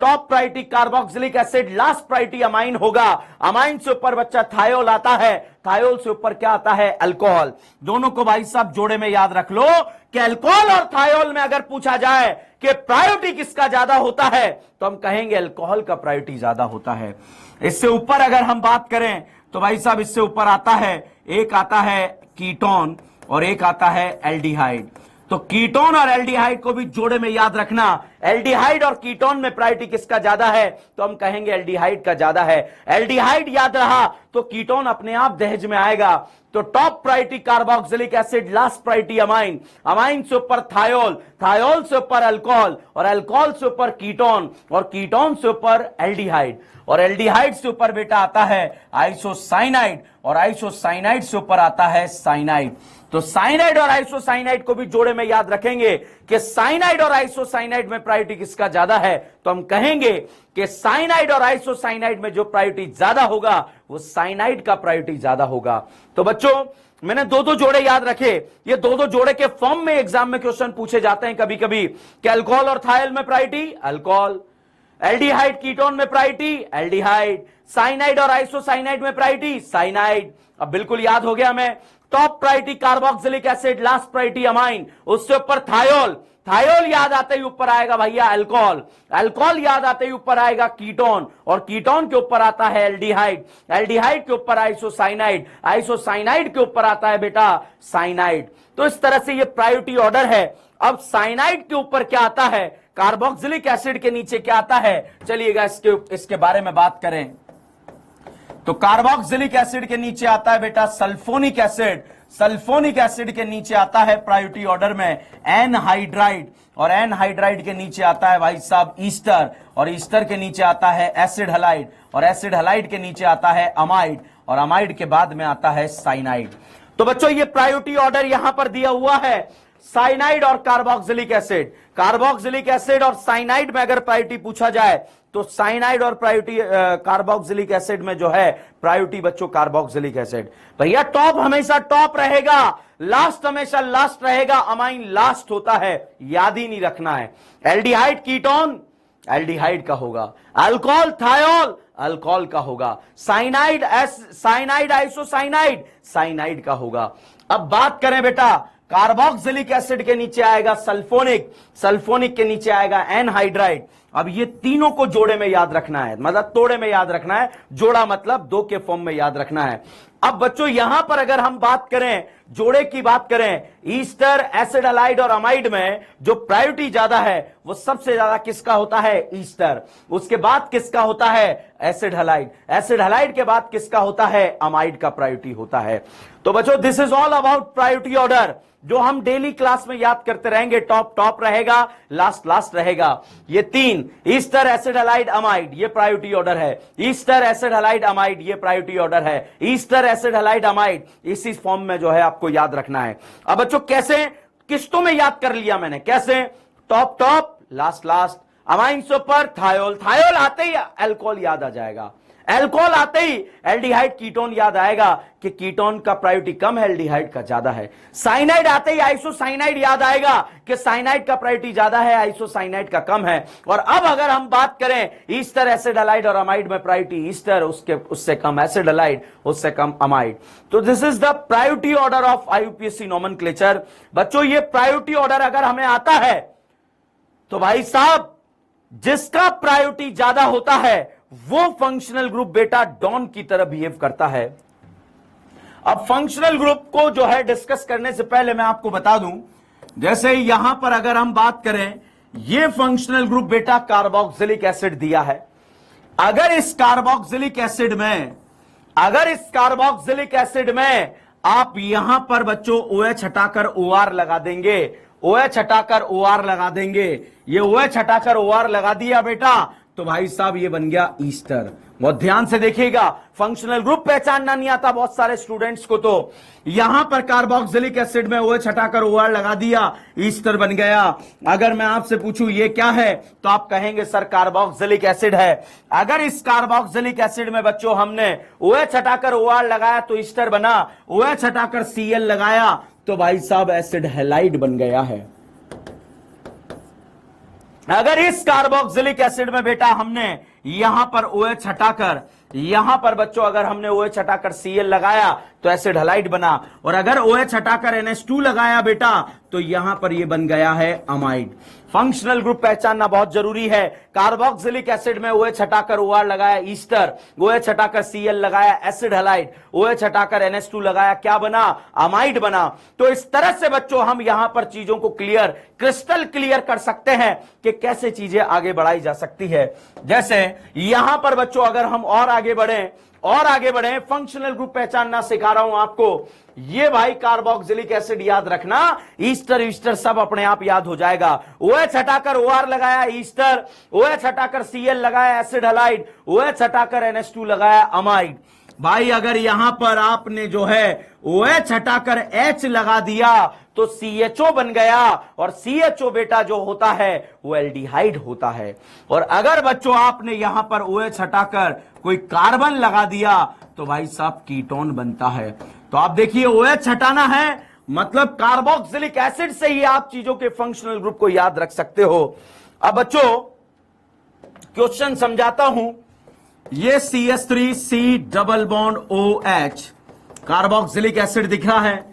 Speaker 1: Top priority carboxylic acid, last priority amine होगा। अमाइन से ऊपर बच्चा थायोल आता है, थायोल से ऊपर क्या आता है? अल्कोहल। दोनों को भाई साहब जोड़े में याद रख लो कि अल्कोहल और थायोल में अगर पूछा जाए कि प्रायोरिटी किसका ज्यादा होता है तो हम कहेंगे अल्कोहल का प्रायोरिटी ज्यादा होता है। इससे ऊपर अगर हम बात करें तो भाई साहब इससे ऊपर आता है, एक आता है कीटोन और एक आता है एल्डिहाइड। तो कीटोन और एल्डिहाइड को भी जोड़े में याद रखना। एल्डिहाइड और कीटोन में प्रायोरिटी किसका ज्यादा है, तो हम कहेंगे एल्डिहाइड का ज्यादा है। एल्डिहाइड याद रहा तो कीटोन अपने आप दहेज में आएगा। तो top priority carboxylic acid, last priority amine, amine से ऊपर थायोल, थायोल से ऊपर अल्कोहल, और अल्कोहल से ऊपर कीटोन, और कीटोन से ऊपर एल्डिहाइड, और एल्डिहाइड से ऊपर बेटा आता है आइसोसाइनाइड, और आइसोसाइनाइड से ऊपर आता है साइनाइड। तो साइनाइड और आइसोसाइनाइड को भी जोड़े में याद रखेंगे कि साइनाइड और आइसोसाइनाइड में प्रायोरिटी किसका ज्यादा है, तो हम कहेंगे कि साइनाइड और आइसोसाइनाइड में जो प्रायोरिटी ज्यादा होगा वो साइनाइड का प्रायोरिटी ज्यादा होगा। तो बच्चों मैंने दो दो जोड़े याद रखे, ये दो दो जोड़े के फॉर्म में एग्जाम में क्वेश्चन पूछे जाते हैं कभी कभी कि अल्कोहल और थायल में प्रायोरिटी अल्कोहल, एल्डिहाइड कीटोन में प्रायोरिटी एल्डिहाइड, साइनाइड और आइसोसाइनाइड में प्रायोरिटी साइनाइड। अब बिल्कुल याद हो गया मैं। Top priority carboxylic acid, last priority amine, उससे ऊपर थायोल, थायोल याद आते ही ऊपर आएगा भैया अल्कोहल, अल्कोहल याद आते ही ऊपर आएगा कीटोन, और कीटोन के ऊपर आता है एल्डिहाइड, एल्डिहाइड के ऊपर आइसोसाइनाइड, आइसोसाइनाइड के ऊपर आता है बेटा साइनाइड। तो इस तरह से ये प्रायोरिटी ऑर्डर है। अब साइनाइड के ऊपर क्या आता है, कार्बोक्सिलिक एसिड के नीचे क्या आता है, चलिएगा इसके बारे में बात करें। तो कार्बोक्सिलिक एसिड के नीचे आता है बेटा सल्फोनिक एसिड, सल्फोनिक एसिड के नीचे आता है प्रायोरिटी ऑर्डर में एनहाइड्राइड, और एनहाइड्राइड के नीचे आता है भाई साहब ईस्टर, और ईस्टर के नीचे आता है एसिड हलाइड, और एसिड हलाइड के नीचे आता है अमाइड, और अमाइड के बाद में आता है साइनाइड। तो बच्चों ये प्रायोरिटी ऑर्डर यहां पर दिया हुआ है। साइनाइड और कार्बोक्सिलिक एसिड, कार्बोक्सिलिक एसिड और साइनाइड में अगर प्रायोरिटी पूछा जाए तो साइनाइड और प्रायोरिटी कार्बोक्सिलिक एसिड में जो है प्रायोरिटी बच्चों कार्बोक्सिलिक एसिड। भैया टॉप हमेशा टॉप रहेगा, लास्ट हमेशा लास्ट रहेगा, अमाइन लास्ट होता है, याद ही नहीं रखना है। एल्डिहाइड कीटोन एल्डिहाइड का होगा, अल्कोहल थायोल अल्कोहल का होगा, साइनाइड साइनाइड आइसोसाइनाइड साइनाइड का होगा। अब बात करें बेटा कार्बोक्सिलिक एसिड के नीचे आएगा सल्फोनिक, सल्फोनिक के नीचे आएगा एनहाइड्राइड। अब ये तीनों को जोड़े में याद रखना है, मतलब तोड़े में याद रखना है, जोड़ा मतलब दो के फॉर्म में याद रखना है। अब बच्चों यहां पर अगर हम बात करें, जोड़े की बात करें, ईस्टर एसिड हलाइड और अमाइड में जो प्रायोरिटी ज्यादा है वो सबसे ज्यादा किसका होता है, ईस्टर, उसके बाद किसका होता है एसिड हलाइड, एसिड हलाइड के बाद किसका होता है अमाइड का प्रायोरिटी होता है। तो बच्चों this is all about priority order, जो हम डेली क्लास में याद करते रहेंगे। टॉप टॉप रहेगा, लास्ट लास्ट रहेगा। ये तीन ईस्टर एसिड हलाइड अमाइड ये प्रायोरिटी ऑर्डर है, ईस्टर एसिड हलाइड अमाइड ये प्रायोरिटी ऑर्डर है, ईस्टर एसिड हलाइड अमाइड इसी फॉर्म में जो है आपको याद रखना है। अब बच्चों कैसे, किस्तों में याद कर लिया मैंने, कैसे, top top last last, amine super thiol, thiol आते ही अल्कोहल याद आ जाएगा, अल्कोहल आते ही एल्डिहाइड कीटोन याद आएगा कि कीटोन का प्रायोरिटी कम है, एल्डिहाइड का ज्यादा है। साइनाइड आते ही आइसोसाइनाइड याद आएगा कि साइनाइड का प्रायोरिटी ज्यादा है, आइसोसाइनाइड का कम है। और अब अगर हम बात करें ईस्टर एसिड हलाइड और अमाइड में प्रायोरिटी ईस्टर, उससे कम एसिड हलाइड, उससे कम अमाइड। तो this is the priority order of आईयूपीएससी nomenclature. बच्चों ये प्रायोरिटी ऑर्डर अगर हमें आता है तो भाई साहब जिसका प्रायोरिटी ज्यादा होता है वो फंक्शनल ग्रुप बेटा डॉन की तरह बिहेव करता है। अब फंक्शनल ग्रुप को जो है डिस्कस करने से पहले मैं आपको बता दूं, जैसे यहां पर अगर हम बात करें, ये फंक्शनल ग्रुप बेटा कार्बोक्सिलिक एसिड दिया है। अगर इस कार्बोक्सिलिक एसिड में आप यहां पर बच्चों OH हटाकर OR लगा देंगे, OH हटाकर OR लगा देंगे, ये OH हटाकर OR लगा दिया बेटा तो भाई साहब ये बन गया ईस्टर। बहुत ध्यान से देखिएगा, फंक्शनल ग्रुप पहचानना नहीं आता बहुत सारे स्टूडेंट्स को। तो यहां पर कार्बोक्सिलिक एसिड में OH हटाकर OR लगा दिया, ईस्टर बन गया। अगर मैं आपसे पूछूं ये क्या है तो आप कहेंगे सर कार्बोक्सिलिक एसिड है। अगर इस कार्बोक्सिलिक एसिड में बच्चों हमने OH हटाकर OR लगाया तो ईस्टर बना, OH हटाकर Cl लगाया तो भाई साहब एसिड हैलाइड बन गया है। अगर इस कार्बोक्सिलिक एसिड में बेटा हमने यहां पर OH हटाकर यहां पर बच्चों अगर हमने OH हटाकर Cl लगाया तो एसिड हलाइड बना, और अगर OH हटाकर NH2 लगाया बेटा तो यहां पर ये बन गया है अमाइड। फंक्शनल ग्रुप पहचानना बहुत जरूरी है। कार्बोक्सिलिक एसिड में OH हटाकर OR लगाया ईस्टर, OH हटाकर Cl लगाया एसिड हलाइड, OH हटाकर NH2 लगाया, क्या बना? अमाइड बना। तो इस तरह से बच्चों हम यहां पर चीजों को क्रिस्टल क्लियर कर सकते हैं कि कैसे चीजें आगे बढ़ाई जा सकती है। जैसे यहां पर बच्चों अगर हम और आगे बढ़े फंक्शनल ग्रुप पहचानना सिखा रहा हूं आपको। ये भाई कार्बोक्सिलिक एसिड याद रखना, ईस्टर सब अपने आप याद हो जाएगा। OH हटाकर OR लगाया ईस्टर, OH हटाकर Cl लगाया एसिड हलाइड, OH हटाकर NH2 लगाया अमाइड। भाई अगर यहां पर आपने जो है OH हटाकर H लगा दिया तो CHO बन गया, और CHO बेटा जो होता है वो एल्डिहाइड होता है। और अगर बच्चों आपने यहां पर OH हटाकर कोई कार्बन लगा दिया तो भाई साहब कीटोन बनता है। तो आप देखिए OH हटाना है मतलब कार्बोक्सिलिक एसिड से ही आप चीजों के फंक्शनल ग्रुप को याद रख सकते हो। अब बच्चों क्वेश्चन समझाता हूं। ये CH3C double bond OH carboxylic acid दिख रहा है,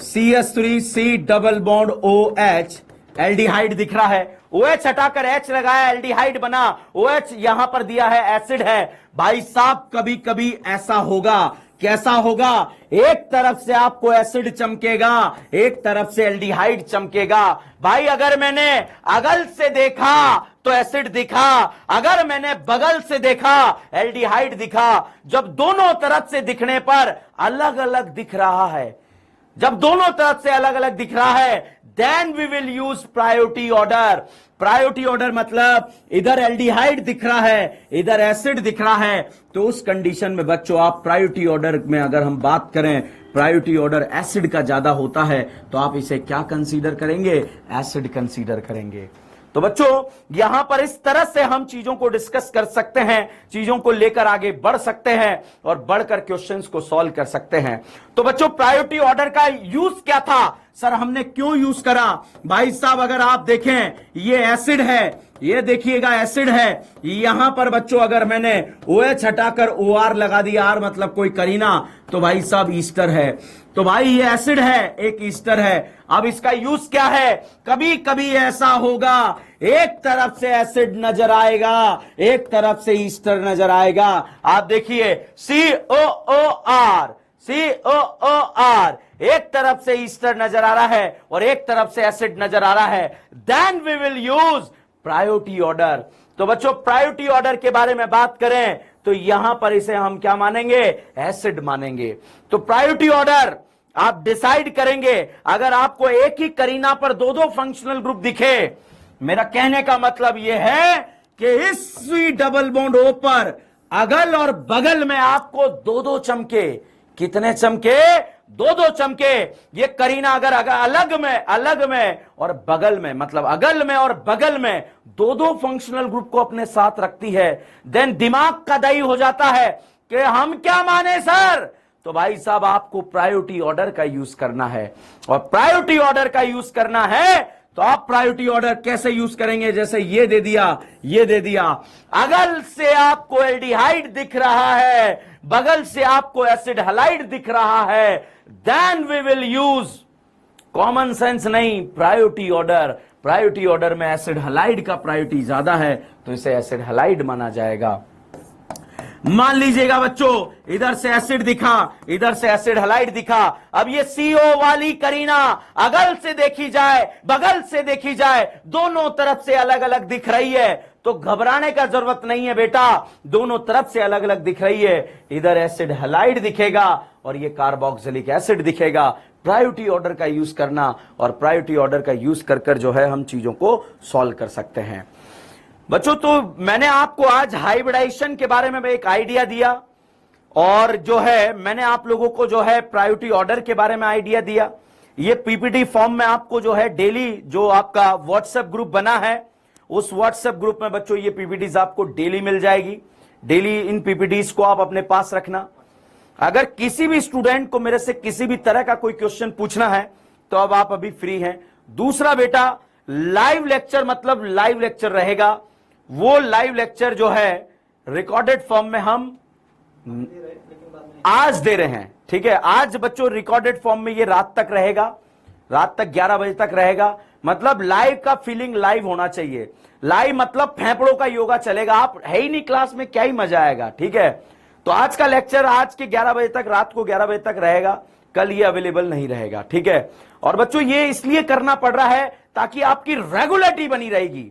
Speaker 1: CH3C double bond OH aldehyde दिख रहा है। OH हटाकर H लगाया एल्डिहाइड बना, OH यहां पर दिया है एसिड है। भाई साहब कभी कभी ऐसा होगा, कैसा होगा? एक तरफ से आपको एसिड चमकेगा, एक तरफ से एल्डिहाइड चमकेगा। भाई अगर मैंने अगल से देखा तो एसिड दिखा, अगर मैंने बगल से देखा एल्डिहाइड दिखा। जब दोनों तरफ से दिखने पर अलग अलग दिख रहा है, जब दोनों तरफ से अलग अलग दिख रहा है, then we will use priority order. Priority order मतलब इधर एल्डिहाइड दिख रहा है, इधर एसिड दिख रहा है, तो उस कंडीशन में बच्चों आप प्रायोरिटी ऑर्डर में अगर हम बात करें, प्रायोरिटी ऑर्डर एसिड का ज्यादा होता है तो आप इसे क्या कंसीडर करेंगे? एसिड कंसीडर करेंगे। तो बच्चों यहां पर इस तरह से हम चीजों को डिस्कस कर सकते हैं, चीजों को लेकर आगे बढ़ सकते हैं और बढ़कर क्वेश्चंस को सॉल्व कर सकते हैं। तो बच्चों प्रायोरिटी ऑर्डर का यूज क्या था? सर हमने क्यों यूज करा? भाई साहब अगर आप देखें ये एसिड है, ये देखिएगा एसिड है, यहां पर बच्चों अगर मैंने OH हटाकर OR लगा दिया, R मतलब कोई करीना, तो भाई साहब ईस्टर है। तो भाई ये एसिड है, एक ईस्टर है। अब इसका यूज क्या है? कभी कभी ऐसा होगा एक तरफ से एसिड नजर आएगा, एक तरफ से ईस्टर नजर आएगा। आप देखिए COOR, COOR, एक तरफ से ईस्टर नजर आ रहा है और एक तरफ से एसिड नजर आ रहा है। Then we will use priority order. तो बच्चों प्रायोरिटी ऑर्डर के बारे में बात करें तो यहां पर इसे हम क्या मानेंगे? एसिड मानेंगे। तो प्रायोरिटी ऑर्डर आप डिसाइड करेंगे। अगर आपको एक ही करीना पर दो दो फंक्शनल ग्रुप दिखे, मेरा कहने का मतलब यह है कि इस C डबल बॉन्ड O पर अगल और बगल में आपको दो दो चमके। कितने चमके? दो दो चमके। ये करीना अगर अलग में और बगल में, मतलब अगल में और बगल में दो दो फंक्शनल ग्रुप को अपने साथ रखती है, देन दिमाग का दही हो जाता है कि हम क्या माने सर। तो भाई साहब आपको प्रायोरिटी ऑर्डर का यूज करना है, और प्रायोरिटी ऑर्डर का यूज करना है तो आप प्रायोरिटी ऑर्डर कैसे यूज करेंगे? जैसे ये दे दिया, ये दे दिया, अगल से आपको एल्डिहाइड दिख रहा है, बगल से आपको एसिड हलाइड दिख रहा है, then we will use common sense नहीं, प्रायोरिटी ऑर्डर। प्रायोरिटी ऑर्डर में एसिड हलाइड का प्रायोरिटी ज्यादा है तो इसे एसिड हलाइड माना जाएगा। मान लीजिएगा बच्चों इधर से एसिड दिखा, इधर से एसिड हलाइड दिखा। अब ये CO वाली करीना अगल से देखी जाए, बगल से देखी जाए, दोनों तरफ से अलग अलग दिख रही है, तो घबराने का जरूरत नहीं है बेटा, दोनों तरफ से अलग अलग दिख रही है। इधर एसिड हलाइड दिखेगा और ये कार्बोक्सिलिक एसिड दिखेगा। प्रायोरिटी ऑर्डर का यूज करना, और प्रायोरिटी ऑर्डर का यूज कर कर जो है हम चीजों को सॉल्व कर सकते हैं। बच्चों तो मैंने आपको आज हाइब्रिडाइजेशन के बारे में एक आइडिया दिया, और जो है मैंने आप लोगों को जो है प्रायोरिटी ऑर्डर के बारे में आइडिया दिया। ये पीपीटी फॉर्म में आपको जो है डेली जो आपका व्हाट्सएप ग्रुप बना है, उस व्हाट्सएप ग्रुप में बच्चों ये पीपीटीज आपको डेली मिल जाएगी। डेली इन पीपीटीज को आप अपने पास रखना। अगर किसी भी स्टूडेंट को मेरे से किसी भी तरह का कोई क्वेश्चन पूछना है तो अब आप अभी फ्री हैं। दूसरा बेटा, लाइव लेक्चर मतलब लाइव लेक्चर रहेगा। वो लाइव लेक्चर जो है रिकॉर्डेड फॉर्म में हम आज दे रहे हैं, ठीक है। आज बच्चों रिकॉर्डेड फॉर्म में ये रात तक रहेगा, रात तक 11 बजे तक रहेगा। मतलब लाइव का फीलिंग लाइव होना चाहिए। लाइव मतलब फेफड़ों का योगा चलेगा। आप है ही नहीं क्लास में, क्या ही मजा आएगा, ठीक है। तो आज का लेक्चर आज के 11 बजे तक, रात को 11 बजे तक रहेगा। कल ये अवेलेबल नहीं रहेगा, ठीक है। और बच्चों ये इसलिए करना पड़ रहा है ताकि आपकी रेगुलरिटी बनी रहेगी।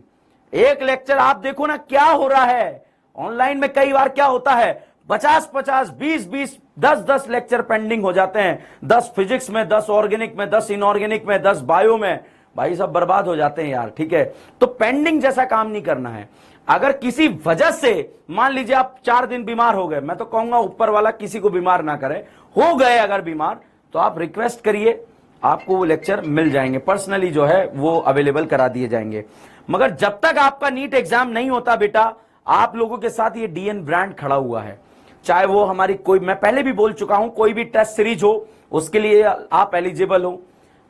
Speaker 1: एक लेक्चर आप देखो ना क्या हो रहा है ऑनलाइन में। कई बार क्या होता है 50-50, 20-20, 10-10 लेक्चर पेंडिंग हो जाते हैं। 10 फिजिक्स में, 10 ऑर्गेनिक में, 10 इनऑर्गेनिक में, 10 बायो में। भाई सब बर्बाद हो जाते हैं यार, ठीक है। तो पेंडिंग जैसा काम नहीं करना है। अगर किसी वजह से मान लीजिए आप 4 दिन बीमार हो गए, मैं तो कहूंगा ऊपर वाला किसी को बीमार ना करे, हो गए अगर बीमार तो आप रिक्वेस्ट करिए, आपको वो लेक्चर मिल जाएंगे। पर्सनली जो है वो अवेलेबल करा दिए जाएंगे। मगर जब तक आपका नीट एग्जाम नहीं होता बेटा, आप लोगों के साथ ये डीएन ब्रांड खड़ा हुआ है। चाहे वो हमारी कोई, मैं पहले भी बोल चुका हूं, कोई भी टेस्ट सीरीज हो उसके लिए आप एलिजिबल हो।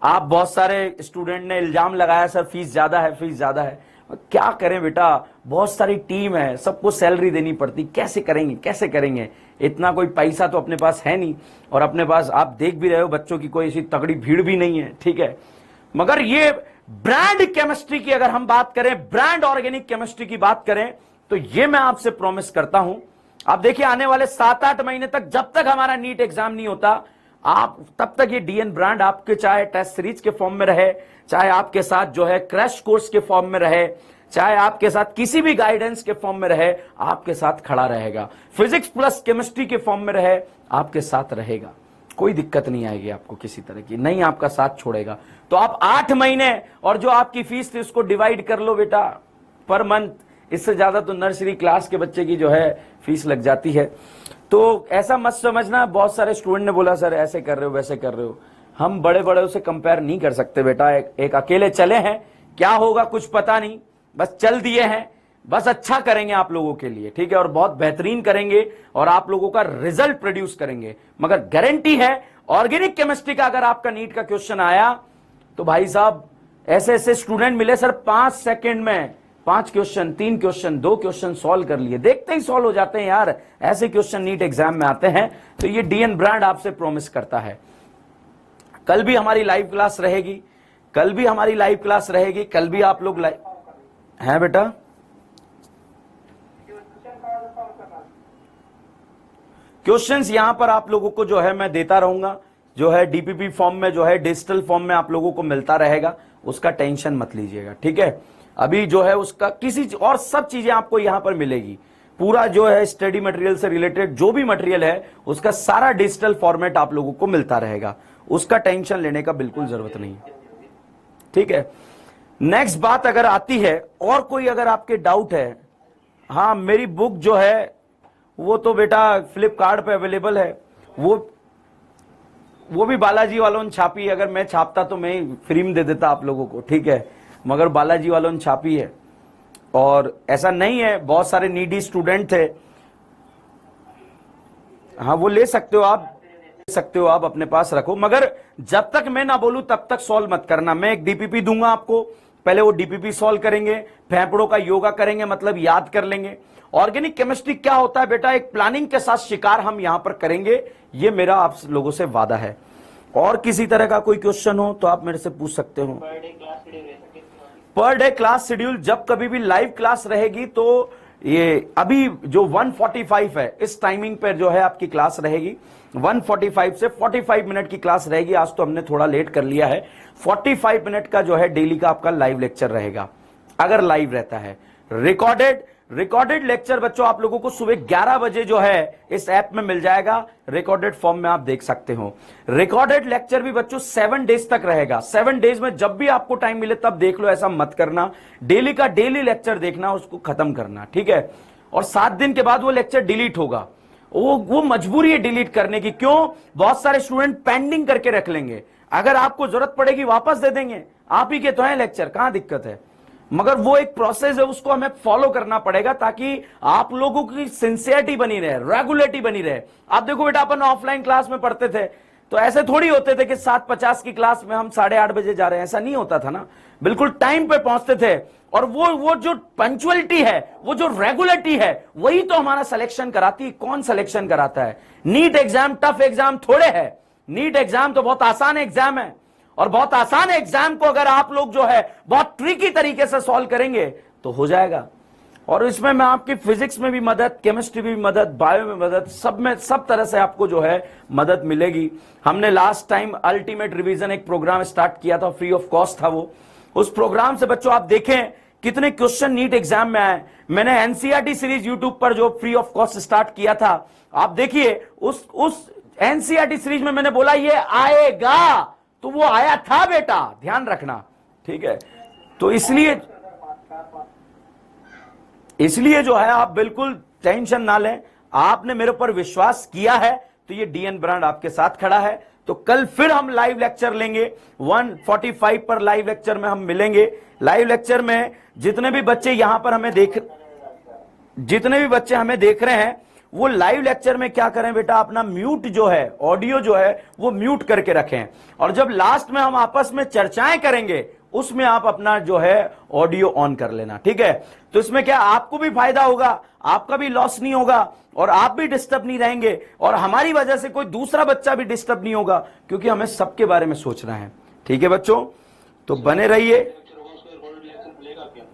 Speaker 1: आप बहुत सारे स्टूडेंट ने इल्जाम लगाया सर फीस ज्यादा है, फीस ज्यादा है। क्या करें बेटा, बहुत सारी टीम है, सबको सैलरी देनी पड़ती, कैसे करेंगे, कैसे करेंगे। इतना कोई पैसा तो अपने पास है नहीं, और अपने पास आप देख भी रहे हो बच्चों की कोई ऐसी तगड़ी भीड़ भी नहीं है, ठीक है। मगर ये ब्रांड केमिस्ट्री की अगर हम बात करें, ब्रांड ऑर्गेनिक केमिस्ट्री की बात करें, तो ये मैं आपसे प्रॉमिस करता हूं, आप देखिए आने वाले 7-8 महीने तक, जब तक हमारा नीट एग्जाम नहीं होता, आप तब तक ये डीएन ब्रांड आपके चाहे टेस्ट सीरीज के फॉर्म में रहे, चाहे आपके साथ जो है क्रैश कोर्स के फॉर्म में रहे, चाहे आपके साथ किसी भी गाइडेंस के फॉर्म में रहे, आपके साथ खड़ा रहेगा। फिजिक्स प्लस केमिस्ट्री के फॉर्म में रहे, आपके साथ रहेगा। कोई दिक्कत नहीं आएगी आपको किसी तरह की, नहीं आपका साथ छोड़ेगा। तो आप 8 महीने और जो आपकी फीस थी उसको डिवाइड कर लो बेटा पर मंथ। इससे ज्यादा तो नर्सरी क्लास के बच्चे की जो है फीस लग जाती है। तो ऐसा मत समझना, बहुत सारे स्टूडेंट ने बोला सर ऐसे कर रहे हो, वैसे कर रहे हो। हम बड़े बड़े से कंपेयर नहीं कर सकते बेटा। एक अकेले चले हैं, क्या होगा कुछ पता नहीं, बस चल दिए हैं, बस अच्छा करेंगे आप लोगों के लिए, ठीक है, और बहुत बेहतरीन करेंगे और आप लोगों का रिजल्ट प्रोड्यूस करेंगे। मगर गारंटी है ऑर्गेनिक केमिस्ट्री का अगर आपका नीट का क्वेश्चन आया तो भाई साहब ऐसे ऐसे स्टूडेंट मिले सर 5 सेकंड में 5 क्वेश्चन, 3 क्वेश्चन, 2 क्वेश्चन सॉल्व कर लिए, देखते ही सॉल्व हो जाते हैं यार। ऐसे क्वेश्चन नीट एग्जाम में आते हैं। तो ये डीएन ब्रांड आपसे प्रॉमिस करता है। कल भी हमारी लाइव क्लास रहेगी, कल भी हमारी लाइव क्लास रहेगी, कल भी आप लोग लाइव हैं बेटा। क्वेश्चंस यहां पर आप लोगों को जो है मैं देता रहूंगा, जो है डीपीपी फॉर्म में, जो है डिजिटल फॉर्म में आप लोगों को मिलता रहेगा, उसका टेंशन मत लीजिएगा, ठीक है। अभी जो है उसका किसी और सब चीजें आपको यहां पर मिलेगी। पूरा जो है स्टडी मटेरियल से रिलेटेड जो भी मटेरियल है उसका सारा डिजिटल फॉर्मेट आप लोगों को मिलता रहेगा, उसका टेंशन लेने का बिल्कुल जरूरत नहीं, ठीक है। नेक्स्ट बात अगर आती है, और कोई अगर आपके डाउट है, हाँ मेरी बुक जो है वो तो बेटा फ्लिपकार्ट पे अवेलेबल है, वो भी बालाजी वालों ने छापी है। अगर मैं छापता तो मैं फ्री में दे देता आप लोगों को, ठीक है, मगर बालाजी वालों ने छापी है। और ऐसा नहीं है, बहुत सारे नीडी स्टूडेंट थे, हाँ वो ले सकते हो आप, अपने पास रखो, मगर जब तक मैं ना बोलूं तब तक सॉल्व मत करना। मैं एक डीपीपी दूंगा आपको, पहले वो डीपीपी सॉल्व करेंगे, फेफड़ों का योगा करेंगे, मतलब याद कर लेंगे। ऑर्गेनिक केमिस्ट्री क्या होता है बेटा, एक प्लानिंग के साथ शिकार हम यहां पर करेंगे, ये मेरा आप लोगों से वादा है। और किसी तरह का कोई क्वेश्चन हो तो आप मेरे से पूछ सकते हो। पर डे क्लास शेड्यूल, जब कभी भी लाइव क्लास रहेगी तो ये अभी जो 1:45 है इस टाइमिंग पर जो है आपकी क्लास रहेगी। 1:45 से 45 मिनट की क्लास रहेगी। आज तो हमने थोड़ा लेट कर लिया है। 45 मिनट का जो है डेली का आपका लाइव लेक्चर रहेगा, अगर लाइव रहता है। रिकॉर्डेड लेक्चर बच्चों आप लोगों को सुबह 11 बजे जो है इस ऐप में मिल जाएगा, रिकॉर्डेड फॉर्म में आप देख सकते हो। रिकॉर्डेड लेक्चर भी बच्चों 7 डेज तक रहेगा। 7 डेज में जब भी आपको टाइम मिले तब देख लो, ऐसा मत करना। डेली का डेली लेक्चर देखना, उसको खत्म करना, ठीक है। और 7 दिन के बाद वो लेक्चर डिलीट होगा। वो मजबूरी है डिलीट करने की। क्यों? बहुत सारे स्टूडेंट पेंडिंग करके रख लेंगे, अगर आपको जरूरत पड़ेगी वापस दे देंगे। आप ही के तो हैं लेक्चर, कहां दिक्कत है। मगर वो एक प्रोसेस है, उसको हमें फॉलो करना पड़ेगा ताकि आप लोगों की सिंसियरिटी बनी रहे, रेगुलरिटी बनी रहे। आप देखो बेटा, अपन ऑफलाइन क्लास में पढ़ते थे, तो ऐसे थोड़ी होते थे कि 7:50 की क्लास में हम 8:30 बजे जा रहे हैं, ऐसा नहीं होता था ना, बिल्कुल टाइम पे पहुंचते थे। और वो जो पंक्चुअलिटी है, वो जो रेगुलरिटी है, वही तो हमारा सिलेक्शन कराती है। कौन सिलेक्शन कराता है? नीट एग्जाम टफ एग्जाम थोड़े है। नीट एग्जाम तो बहुत आसान एग्जाम है, और बहुत आसान एग्जाम को अगर आप लोग जो है बहुत ट्रिकी तरीके से सॉल्व करेंगे तो हो जाएगा। और इसमें मैं आपकी फिजिक्स में भी मदद, केमिस्ट्री में भी मदद, बायो में मदद, सब तरह से आपको जो है मदद मिलेगी। हमने लास्ट टाइम अल्टीमेट रिवीजन एक प्रोग्राम स्टार्ट किया था, फ्री ऑफ कॉस्ट था वो। उस प्रोग्राम से बच्चों आप देखें कितने क्वेश्चन नीट एग्जाम में आए। मैंने एनसीईआरटी सीरीज यूट्यूब पर जो फ्री ऑफ कॉस्ट स्टार्ट किया था, आप देखिए उस एनसीईआरटी सीरीज में मैंने बोला ये आएगा, तो वो आया था बेटा, ध्यान रखना, ठीक है। तो इसलिए जो है आप बिल्कुल टेंशन ना लें, आपने मेरे ऊपर विश्वास किया है तो ये डीएन ब्रांड आपके साथ खड़ा है। तो कल फिर हम लाइव लेक्चर लेंगे 1:45 पर लाइव लेक्चर में हम मिलेंगे। लाइव लेक्चर में जितने भी बच्चे यहां पर हमें देख रहे हैं, वो लाइव लेक्चर में क्या करें बेटा, अपना म्यूट जो है, ऑडियो जो है वो म्यूट करके रखें। और जब लास्ट में हम आपस में चर्चाएं करेंगे उसमें आप अपना जो है ऑडियो ऑन कर लेना, ठीक है। तो इसमें क्या आपको भी फायदा होगा, आपका भी लॉस नहीं होगा, और आप भी डिस्टर्ब नहीं रहेंगे, और हमारी वजह से कोई दूसरा बच्चा भी डिस्टर्ब नहीं होगा, क्योंकि हमें सबके बारे में सोचना है, ठीक है बच्चों। तो बने रहिए।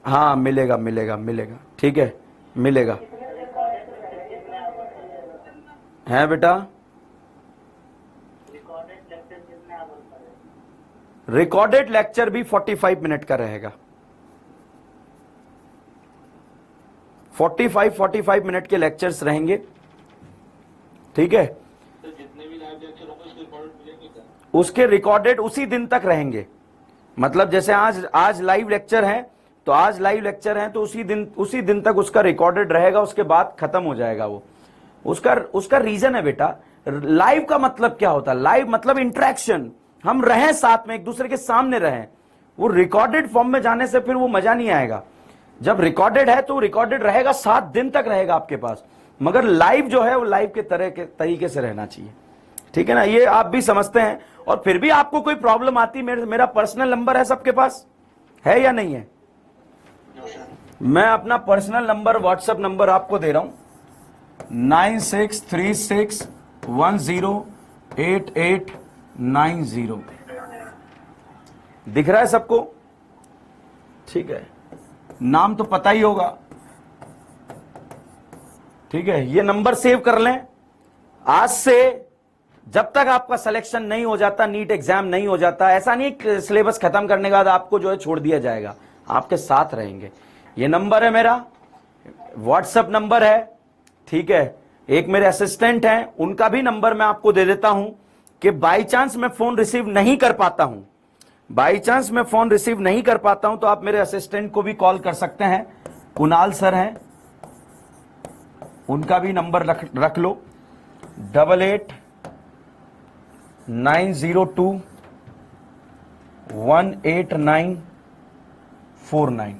Speaker 1: हाँ मिलेगा, ठीक है, मिलेगा है बेटा। रिकॉर्डेड लेक्चर भी 45 मिनट का रहेगा। 45 मिनट के लेक्चर्स रहेंगे, ठीक है।
Speaker 2: तो जितने भी लाइव लेक्चर होंगे उसके रिकॉर्डेड मिलेंगे क्या?
Speaker 1: उसके रिकॉर्डेड उसी दिन तक रहेंगे। मतलब जैसे आज लाइव लेक्चर है, तो आज लाइव लेक्चर है तो उसी दिन तक उसका रिकॉर्डेड रहेगा, उसके बाद खत्म हो जाएगा वो। उसका रीजन है बेटा, लाइव का मतलब क्या होता है? लाइव मतलब इंटरेक्शन, हम रहें साथ में, एक दूसरे के सामने रहें। वो रिकॉर्डेड फॉर्म में जाने से फिर वो मजा नहीं आएगा। जब रिकॉर्डेड है तो रिकॉर्डेड रहेगा, 7 दिन तक रहेगा आपके पास, मगर लाइव जो है वो लाइव के तरीके से रहना चाहिए, ठीक है ना। ये आप भी समझते हैं। और फिर भी आपको कोई प्रॉब्लम आती, मेरा पर्सनल नंबर है सबके पास, है या नहीं है? मैं अपना पर्सनल नंबर, व्हाट्सएप नंबर आपको दे रहा हूं, 9636108890। दिख रहा है सबको? ठीक है, नाम तो पता ही होगा, ठीक है। ये नंबर सेव कर लें। आज से जब तक आपका सिलेक्शन नहीं हो जाता, नीट एग्जाम नहीं हो जाता, ऐसा नहीं सिलेबस खत्म करने के बाद आपको जो है छोड़ दिया जाएगा, आपके साथ रहेंगे। ये नंबर है मेरा, व्हाट्सएप नंबर है, ठीक है। एक मेरे असिस्टेंट हैं, उनका भी नंबर मैं आपको दे देता हूं कि बाई चांस मैं फोन रिसीव नहीं कर पाता हूं, तो आप मेरे असिस्टेंट को भी कॉल कर सकते हैं। कुणाल सर हैं, उनका भी नंबर रख लो, 8890218949।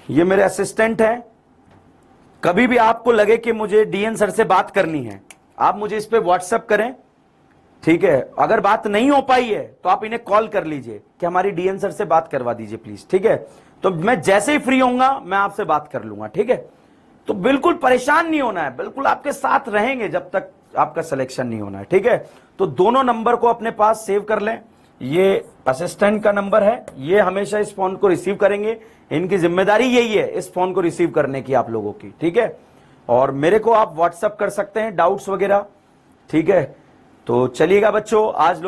Speaker 1: ये मेरे असिस्टेंट हैं। कभी भी आपको लगे कि मुझे डीएन सर से बात करनी है, आप मुझे इस पे व्हाट्सएप करें, ठीक है। अगर बात नहीं हो पाई है तो आप इन्हें कॉल कर लीजिए कि हमारी डीएन सर से बात करवा दीजिए प्लीज, ठीक है। तो मैं जैसे ही फ्री होऊंगा मैं आपसे बात कर लूंगा, ठीक है। तो बिल्कुल परेशान नहीं होना है, बिल्कुल आपके साथ रहेंगे जब तक आपका सिलेक्शन नहीं होना है, ठीक है। तो दोनों नंबर को अपने पास सेव कर लें। ये असिस्टेंट का नंबर है, ये हमेशा इस फोन को रिसीव करेंगे, इनकी जिम्मेदारी यही है इस फोन को रिसीव करने की आप लोगों की, ठीक है। और मेरे को आप व्हाट्सएप कर सकते हैं डाउट्स वगैरह, ठीक है। तो चलिएगा बच्चों, आज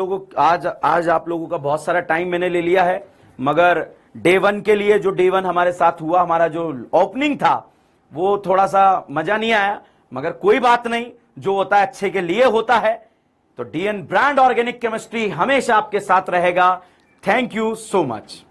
Speaker 1: आप लोगों का बहुत सारा टाइम मैंने ले लिया है, मगर डे 1 के लिए, जो डे 1 हमारे साथ हुआ, हमारा जो ओपनिंग था वो थोड़ा सा मजा नहीं आया, मगर कोई बात नहीं, जो होता है अच्छे के लिए होता है। तो डीएन ब्रांड ऑर्गेनिक केमिस्ट्री हमेशा आपके साथ रहेगा। Thank you so much.